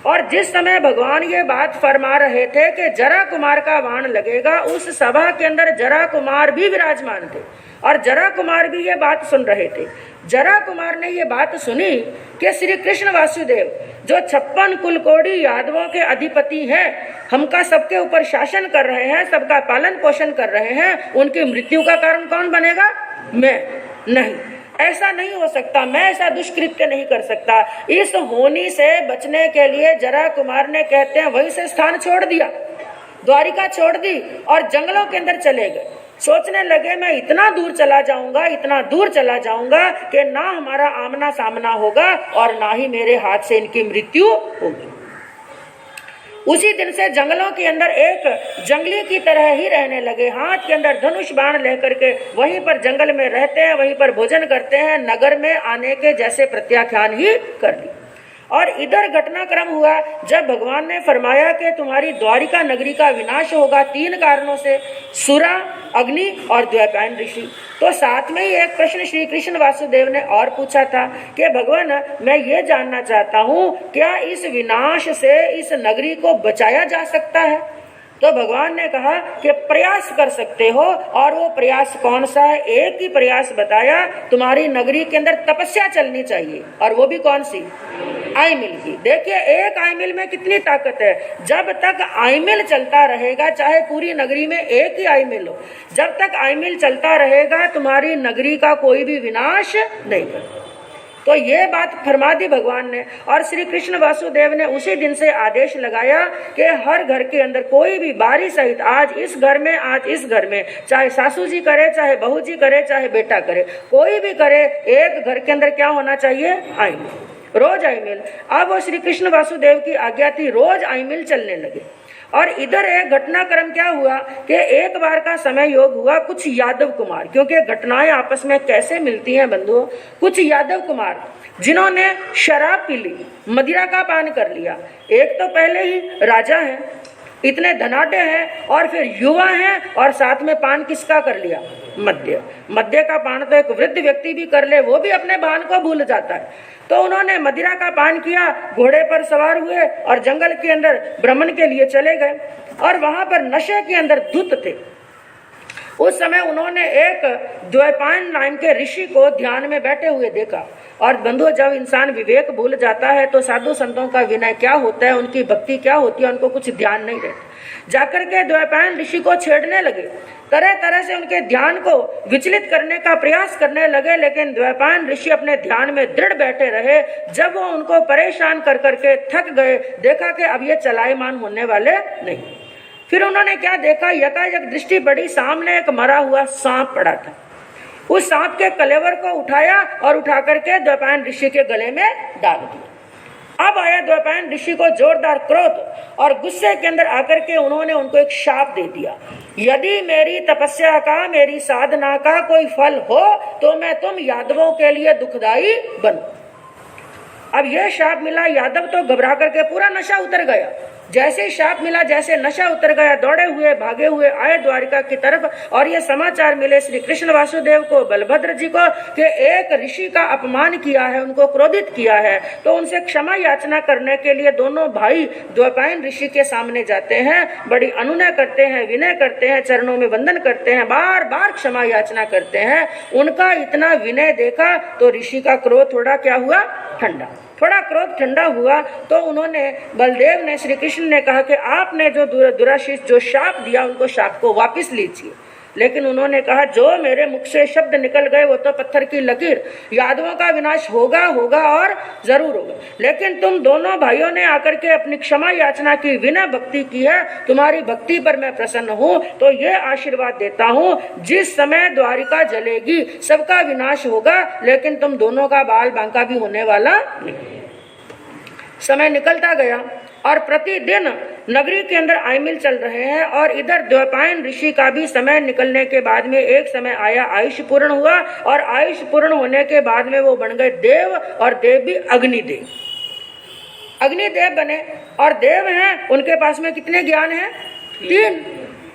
और जिस समय भगवान ये बात फरमा रहे थे कि जरा कुमार का बाण लगेगा, उस सभा के अंदर जरा कुमार भी विराजमान थे और जरा कुमार भी ये बात सुन रहे थे। जरा कुमार ने ये बात सुनी कि श्री कृष्ण वासुदेव जो 56 कुलकोड़ी यादवों के अधिपति हैं, हमका सबके ऊपर शासन कर रहे हैं, सबका पालन पोषण कर रहे हैं, उनकी मृत्यु का कारण कौन बनेगा? मैं नहीं। ऐसा नहीं हो सकता, मैं ऐसा दुष्कृत्य नहीं कर सकता। इस होनी से बचने के लिए जरा कुमार ने, कहते हैं, वहीं से स्थान छोड़ दिया, द्वारिका छोड़ दी और जंगलों के अंदर चले गए। सोचने लगे मैं इतना दूर चला जाऊंगा, इतना दूर चला जाऊंगा कि ना हमारा आमना सामना होगा और ना ही मेरे हाथ से इनकी मृत्यु होगी। उसी दिन से जंगलों के अंदर एक जंगली की तरह ही रहने लगे। हाथ के अंदर धनुष बाण लेकर के वहीं पर जंगल में रहते हैं, वहीं पर भोजन करते हैं, नगर में आने के जैसे प्रत्याख्यान ही कर ली। और इधर घटनाक्रम हुआ जब भगवान ने फरमाया कि तुम्हारी द्वारिका नगरी का विनाश होगा 3 कारणों से, सुरा, अग्नि और द्वैपायन ऋषि। तो साथ में ही एक प्रश्न श्री कृष्ण वासुदेव ने और पूछा था कि भगवान, मैं ये जानना चाहता हूँ, क्या इस विनाश से इस नगरी को बचाया जा सकता है? तो भगवान ने कहा कि प्रयास कर सकते हो। और वो प्रयास कौन सा है? एक ही प्रयास बताया, तुम्हारी नगरी के अंदर तपस्या चलनी चाहिए। और वो भी कौन सी? आईमिल की। देखिए, एक आईमिल में कितनी ताकत है। जब तक आईमिल चलता रहेगा, चाहे पूरी नगरी में एक ही आईमिल हो, जब तक आईमिल चलता रहेगा तुम्हारी नगरी का कोई भी विनाश नहीं कर। तो ये बात फरमा दी भगवान ने, और श्री कृष्ण वासुदेव ने उसी दिन से आदेश लगाया कि हर घर के अंदर कोई भी बारी सहित आज इस घर में, आज इस घर में, चाहे सासू जी करे, चाहे बहू जी करे, चाहे बेटा करे, कोई भी करे, एक घर के अंदर क्या होना चाहिए? आईमिल, रोज आईमिल। अब वो श्री कृष्ण वासुदेव की आज्ञा थी, रोज आईमिल चलने लगे। और इधर एक घटनाक्रम क्या हुआ कि एक बार का समय योग हुआ, कुछ यादव कुमार, क्योंकि घटनाएं आपस में कैसे मिलती हैं बंधुओं, कुछ यादव कुमार जिन्होंने शराब पी ली, मदिरा का पान कर लिया। एक तो पहले ही राजा हैं, इतने धनाढ्य हैं, और फिर युवा हैं, और साथ में पान किसका कर लिया? मद्य। मद्य का पान तो एक वृद्ध व्यक्ति भी कर ले, वो भी अपने भान को भूल जाता है। तो उन्होंने मदिरा का पान किया, घोड़े पर सवार हुए और जंगल के अंदर भ्रमण के लिए चले गए, और वहां पर नशे के अंदर धुत थे। उस समय उन्होंने एक द्वैपायन नाम के ऋषि को ध्यान में बैठे हुए देखा। और बंधुओं, जब इंसान विवेक भूल जाता है तो साधु संतों का विनय क्या होता है, उनकी भक्ति क्या होती है, उनको कुछ ध्यान नहीं रहता। जाकर के द्वैपायन ऋषि को छेड़ने लगे, तरह तरह से उनके ध्यान को विचलित करने का प्रयास करने लगे, लेकिन द्वैपायन ऋषि अपने ध्यान में दृढ़ बैठे रहे। जब वो उनको परेशान कर करके थक गए, देखा कि अब ये चलायमान होने वाले नहीं। फिर उन्होंने क्या देखा, यकायक दृष्टि पड़ी, सामने एक मरा हुआ सांप पड़ा था। उस सांप के कलेवर को उठाया और उठा करके द्वैपायन ऋषि के गले में डाल दिया। अब आया द्वैपायन ऋषि को जोरदार क्रोध, और गुस्से के अंदर आकर के उन्होंने उनको एक शाप दे दिया, यदि मेरी तपस्या का, मेरी साधना का कोई फल हो तो मैं तुम यादवों के लिए दुखदाई बनूं। अब यह शाप मिला, यादव तो घबरा करके, पूरा नशा उतर गया। जैसे ही शाप मिला, जैसे नशा उतर गया, दौड़े हुए भागे हुए आए द्वारिका की तरफ, और ये समाचार मिले श्री कृष्ण वासुदेव को, बलभद्र जी को, कि एक ऋषि का अपमान किया है, उनको क्रोधित किया है। तो उनसे क्षमा याचना करने के लिए दोनों भाई द्वैपायन ऋषि के सामने जाते हैं, बड़ी अनुनय करते हैं, विनय करते हैं, चरणों में वंदन करते हैं, बार बार क्षमा याचना करते हैं। उनका इतना विनय देखा तो ऋषि का क्रोध थोड़ा क्या हुआ? ठंडा। थोड़ा क्रोध ठंडा हुआ तो उन्होंने, बलदेव ने, श्री कृष्ण ने कहा कि आपने जो दुराशीष जो शाप दिया, उनको शाप को वापस लीजिए। लेकिन उन्होंने कहा, जो मेरे मुख से शब्द निकल गए वो तो पत्थर की लकीर, यादवों का विनाश होगा होगा और जरूर होगा। लेकिन तुम दोनों भाइयों ने आकर के अपनी क्षमा याचना की, विनय भक्ति की है, तुम्हारी भक्ति पर मैं प्रसन्न हूँ। तो ये आशीर्वाद देता हूँ, जिस समय द्वारिका जलेगी सबका विनाश होगा, लेकिन तुम दोनों का बाल बांका भी होने वाला नहीं। समय निकलता गया और प्रतिदिन नगरी के अंदर आईमिल चल रहे हैं, और इधर द्वैपायन ऋषि का भी समय निकलने के बाद में एक समय आया, आयुष पूर्ण हुआ, और आयुष पूर्ण होने के बाद में वो बन गए देव, और देव भी अग्निदेव। अग्निदेव बने, और देव हैं, उनके पास में कितने ज्ञान हैं? 3।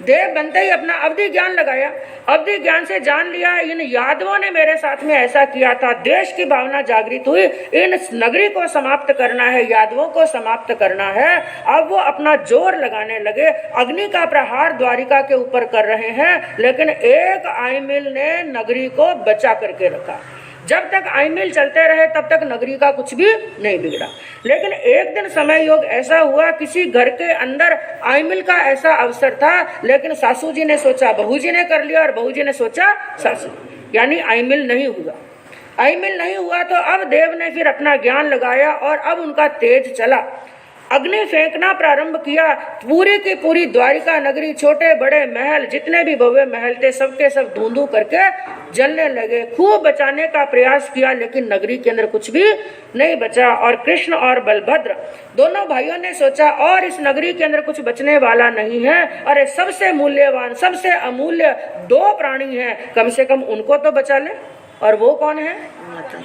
देव बनते ही अपना अवधि ज्ञान लगाया। अवधि ज्ञान से जान लिया, इन यादवों ने मेरे साथ में ऐसा किया था, देश की भावना जागृत हुई, इन नगरी को समाप्त करना है, यादवों को समाप्त करना है। अब वो अपना जोर लगाने लगे, अग्नि का प्रहार द्वारिका के ऊपर कर रहे हैं, लेकिन एक आईमिल ने नगरी को बचा करके रखा। जब तक आईमिल चलते रहे तब तक नगरी का कुछ भी नहीं बिगड़ा। लेकिन एक दिन समय योग ऐसा हुआ, किसी घर के अंदर आईमिल का ऐसा अवसर था, लेकिन सासू जी ने सोचा बहू जी ने कर लिया, और बहू जी ने सोचा सासू, यानी आईमिल नहीं हुआ। आईमिल नहीं हुआ तो अब देव ने फिर अपना ज्ञान लगाया, और अब उनका तेज चला, अग्नि फेंकना प्रारंभ किया। पूरी की पूरी द्वारिका नगरी, छोटे बड़े महल, जितने भी भव्य महल थे, सबके सब धुंधु करके जलने लगे। खूब बचाने का प्रयास किया, लेकिन नगरी के अंदर कुछ भी नहीं बचा। और कृष्ण और बलभद्र दोनों भाइयों ने सोचा, और इस नगरी के अंदर कुछ बचने वाला नहीं है। अरे सबसे मूल्यवान, सबसे अमूल्य 2 प्राणी हैं, कम से कम उनको तो बचा ले। और वो कौन है?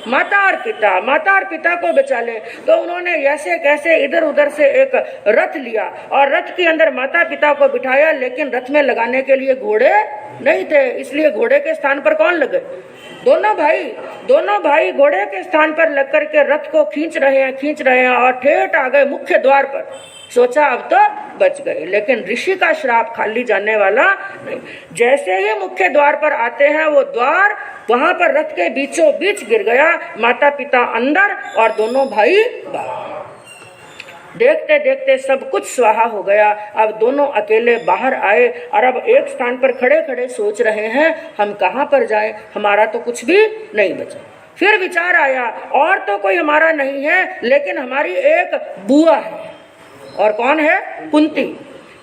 माता और पिता। माता और पिता को बचा ले। तो उन्होंने ऐसे कैसे इधर उधर से एक रथ लिया, और रथ के अंदर माता पिता को बिठाया, लेकिन रथ में लगाने के लिए घोड़े नहीं थे, इसलिए घोड़े के स्थान पर कौन लगे? दोनों भाई घोड़े के स्थान पर लग करके रथ को खींच रहे हैं, और ठेठ आ गए मुख्य द्वार पर। सोचा अब तो बच गए, लेकिन ऋषि का श्राप खाली जाने वाला नहीं। जैसे ही मुख्य द्वार पर आते हैं, वो द्वार वहां पर रथ के बीचों बीच गिर गया, माता पिता अंदर और दोनों भाई बाहर। देखते देखते सब कुछ स्वाहा हो गया। अब दोनों अकेले बाहर आए, और अब एक स्थान पर खड़े खड़े सोच रहे हैं, हम कहां पर जाएं, हमारा तो कुछ भी नहीं बचा। फिर विचार आया और तो कोई हमारा नहीं है, लेकिन हमारी एक बुआ है। और कौन है? कुंती।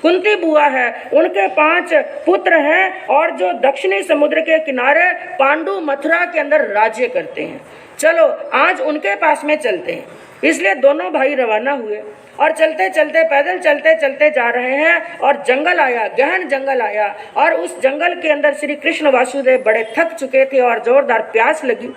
कुंती बुआ है, उनके 5 पुत्र हैं और जो दक्षिणी समुद्र के किनारे पांडु मथुरा के अंदर राज्य करते हैं। चलो आज उनके पास में चलते हैं। इसलिए दोनों भाई रवाना हुए और चलते चलते पैदल चलते चलते जा रहे हैं और जंगल आया, गहन जंगल आया और उस जंगल के अंदर श्री कृष्ण वासुदेव बड़े थक चुके थे और जोरदार प्यास लगी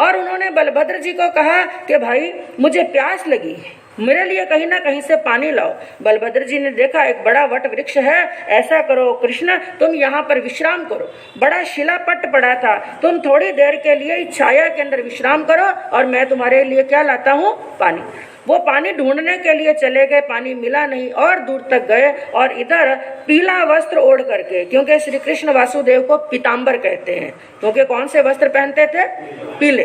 और उन्होंने बलभद्र जी को कहा कि भाई मुझे प्यास लगी है, मेरे लिए कहीं ना कहीं से पानी लाओ। बलभद्र जी ने देखा एक बड़ा वट वृक्ष है, ऐसा करो कृष्ण तुम यहाँ पर विश्राम करो, बड़ा शिलापट्ट पड़ा था, तुम थोड़ी देर के लिए छाया के अंदर विश्राम करो और मैं तुम्हारे लिए क्या लाता हूँ? पानी। वो पानी ढूंढने के लिए चले गए, पानी मिला नहीं और दूर तक गए और इधर पीला वस्त्र ओढ़ करके, क्योंकि श्री कृष्ण वासुदेव को पीताम्बर कहते हैं, क्योंकि कौन से वस्त्र पहनते थे? पीले।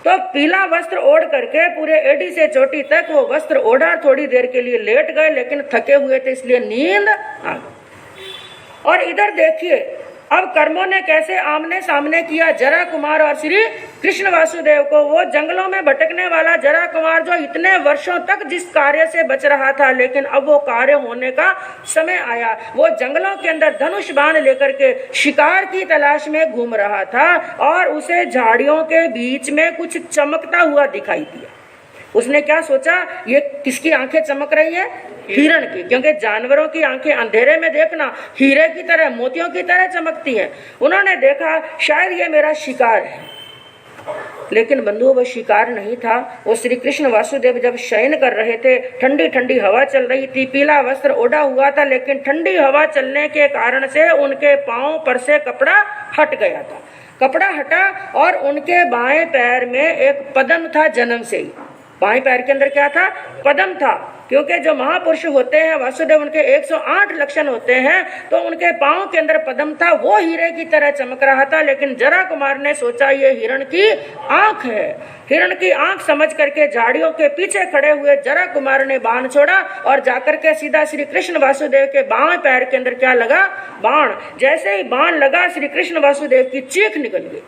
तो पीला वस्त्र ओढ़ करके पूरे एड़ी से चोटी तक वो वस्त्र ओढ़ा, थोड़ी देर के लिए लेट गए, लेकिन थके हुए थे इसलिए नींद आ गई। और इधर देखिए अब कर्मों ने कैसे आमने सामने किया जरा कुमार और श्री कृष्ण वासुदेव को। वो जंगलों में भटकने वाला जरा कुमार जो इतने वर्षों तक जिस कार्य से बच रहा था, लेकिन अब वो कार्य होने का समय आया। वो जंगलों के अंदर धनुष बाण लेकर के शिकार की तलाश में घूम रहा था और उसे झाड़ियों के बीच में कुछ चमकता हुआ दिखाई दिया। उसने क्या सोचा, ये किसकी आंखें चमक रही है? हिरण की, क्योंकि जानवरों की आंखें अंधेरे में देखना हीरे की तरह, मोतियों की तरह चमकती हैं। उन्होंने देखा शायद ये मेरा शिकार है, लेकिन बंधुओं वो शिकार नहीं था। वो श्री कृष्ण वासुदेव जब शयन कर रहे थे, ठंडी ठंडी हवा चल रही थी, पीला वस्त्र ओढ़ा हुआ था, लेकिन ठंडी हवा चलने के कारण से उनके पांव पर से कपड़ा हट गया था। कपड़ा हटा और उनके बाएं पैर में एक पद्म था, जन्म से ही बाएं पैर के अंदर क्या था? पद्म था। क्योंकि जो महापुरुष होते हैं वासुदेव, उनके 108 लक्षण होते हैं, तो उनके पांव के अंदर पद्म था, वो हीरे की तरह चमक रहा था। लेकिन जरा कुमार ने सोचा ये हिरण की आंख है। हिरण की आंख समझ करके झाड़ियों के पीछे खड़े हुए जरा कुमार ने बाण छोड़ा और जाकर के सीधा श्री कृष्ण वासुदेव के बाएं पैर के अंदर क्या लगा? बाण। जैसे ही बाण लगा, श्री कृष्ण वासुदेव की चीख निकल गई।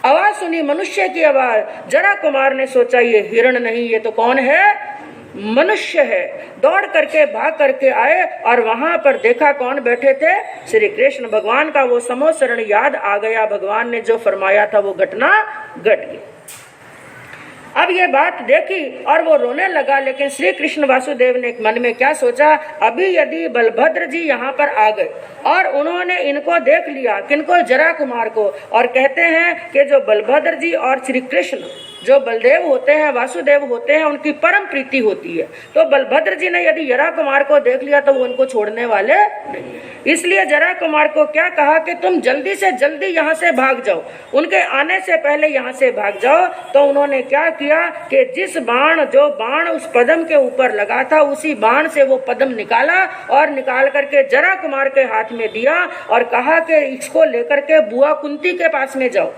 आवाज सुनी, मनुष्य की आवाज। जरा कुमार ने सोचा ये हिरण नहीं, ये तो कौन है? मनुष्य है। दौड़ करके भाग करके आए और वहां पर देखा कौन बैठे थे? श्री कृष्ण। भगवान का वो समोसरण याद आ गया, भगवान ने जो फरमाया था वो घटना घट गई। अब ये बात देखी और वो रोने लगा। लेकिन श्री कृष्ण वासुदेव ने मन में क्या सोचा, अभी यदि बलभद्र जी यहाँ पर आ गए और उन्होंने इनको देख लिया, किनको? जरा कुमार को, और कहते हैं कि जो बलभद्र जी और श्री कृष्ण जो बलदेव होते हैं, वासुदेव होते हैं, उनकी परम प्रीति होती है। तो बलभद्र जी ने यदि जरा कुमार को देख लिया तो वो उनको छोड़ने वाले नहीं। इसलिए जरा कुमार को क्या कहा कि तुम जल्दी से जल्दी यहाँ से भाग जाओ, उनके आने से पहले यहाँ से भाग जाओ। तो उन्होंने क्या किया कि जिस बाण, जो बाण उस पद्म के ऊपर लगा था, उसी बाण से वो पद्म निकाला और निकाल करके जरा कुमार के हाथ में दिया और कहा कि इसको लेकर के बुआ कुंती के पास में जाओ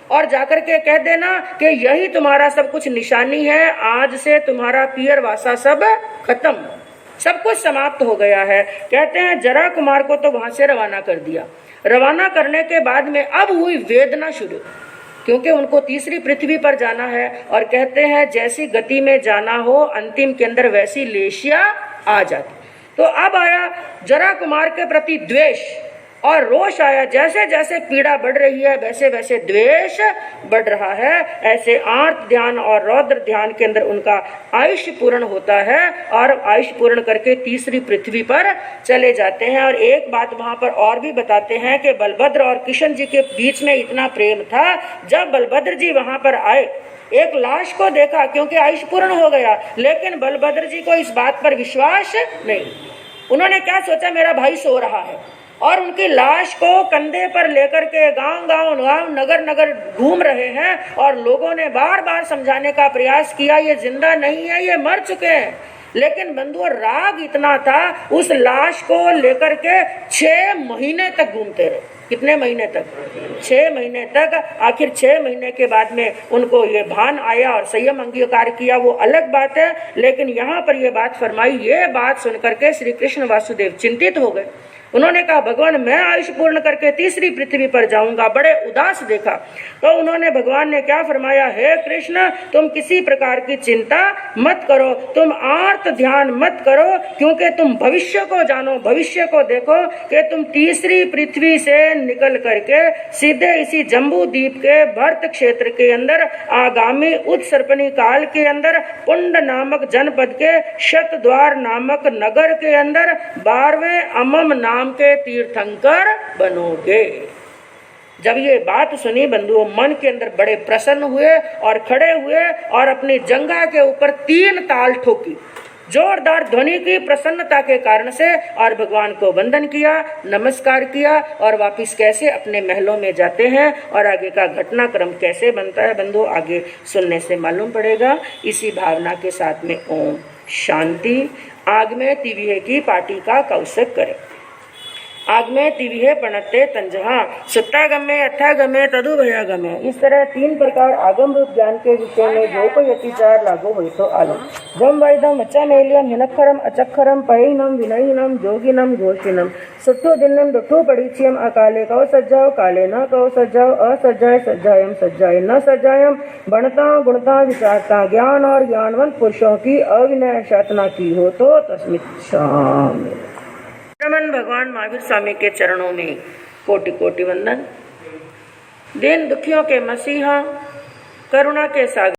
और जाकर के कह देना कि यही तुम्हारा सब कुछ निशानी है, आज से तुम्हारा पियर वासा सब खत्म, सब कुछ समाप्त हो गया है। कहते हैं जरा कुमार को तो वहां से रवाना कर दिया। रवाना करने के बाद में अब हुई वेदना शुरू, क्योंकि उनको तीसरी पृथ्वी पर जाना है। और कहते हैं जैसी गति में जाना हो अंतिम के अंदर वैसी लेशिया आ जाती। तो अब आया जरा कुमार के प्रति द्वेष और रोष आया। जैसे जैसे पीड़ा बढ़ रही है वैसे वैसे द्वेष बढ़ रहा है। ऐसे आर्त ध्यान और रौद्र ध्यान के अंदर उनका आयुष्य पूर्ण होता है और आयुष्य पूर्ण करके तीसरी पृथ्वी पर चले जाते हैं। और एक बात वहां पर और भी बताते हैं कि बलभद्र और किशन जी के बीच में इतना प्रेम था, जब बलभद्र जी वहां पर आए एक लाश को देखा, क्योंकि आयुष्य पूर्ण हो गया, लेकिन बलभद्र जी को इस बात पर विश्वास नहीं। उन्होंने क्या सोचा, मेरा भाई सो रहा है, और उनकी लाश को कंधे पर लेकर के गांव नगर नगर घूम रहे हैं। और लोगों ने बार बार समझाने का प्रयास किया ये जिंदा नहीं है, ये मर चुके हैं। लेकिन बंधुओं राग इतना था, उस लाश को लेकर के 6 महीने तक घूमते रहे। कितने महीने तक? 6 महीने तक। आखिर 6 महीने के बाद में उनको ये भान आया और संयम अंगीकार किया, वो अलग बात है। लेकिन यहाँ पर ये बात फरमाई, ये बात सुनकर के श्री कृष्ण वासुदेव चिंतित हो गए। उन्होंने कहा भगवान मैं आयुष पूर्ण करके तीसरी पृथ्वी पर जाऊंगा। बड़े उदास देखा तो उन्होंने भगवान ने क्या फरमाया, हे कृष्ण तुम किसी प्रकार की चिंता मत करो, तुम आर्त ध्यान मत करो, क्योंकि तुम भविष्य को जानो, भविष्य को देखो कि तुम तीसरी पृथ्वी से निकल करके सीधे इसी जम्बू द्वीप के भरत क्षेत्र के अंदर आगामी उत्सर्पणी काल के अंदर पुंड नामक जनपद के शतद्वार नामक नगर के अंदर 12वें अमम नाम के तीर्थंकर बनोगे। जब ये बात सुनी बंधुओं, मन के अंदर बड़े प्रसन्न हुए और खड़े हुए और अपनी जंघा के ऊपर 3 ताल ठोकी, जोरदार ध्वनि की प्रसन्नता के कारण से, और भगवान को वंदन किया, नमस्कार किया और वापिस कैसे अपने महलों में जाते हैं और आगे का घटनाक्रम कैसे बनता है बंधुओं आगे सुनने से मालूम पड़ेगा। इसी भावना के साथ में ओम शांति। आग में तिविहे की पाटी का कौशक करे, आग में तिविहे पणते तंजहा, सुत्तागमे अथागमे तदुभयागमे। इस तरह 3 प्रकार आगम रूप ज्ञान के विषय में जो कोई अतिचार लागू हुई तो आलो। जम वैदम अचामेलियम हिनक्षरम अचक्षरम पयिनम विनयिनम जोगिनम घोषिनम सुट्ठू दिन्नम दुट्ठू पड़ीचियम अकाले कौ सज्जाओ काले न कौ सज्जाओ असज्जाय सज्जायम सज्जाय न सज्जायम। बनता गुणता विचारता ज्ञान और ज्ञानवंत पुरुषों की अविनय साधना की हो तो तस्मित् शाम। रमन भगवान महावीर स्वामी के चरणों में कोटि कोटि वंदन। दीन दुखियों के मसीहा, करुणा के सागर।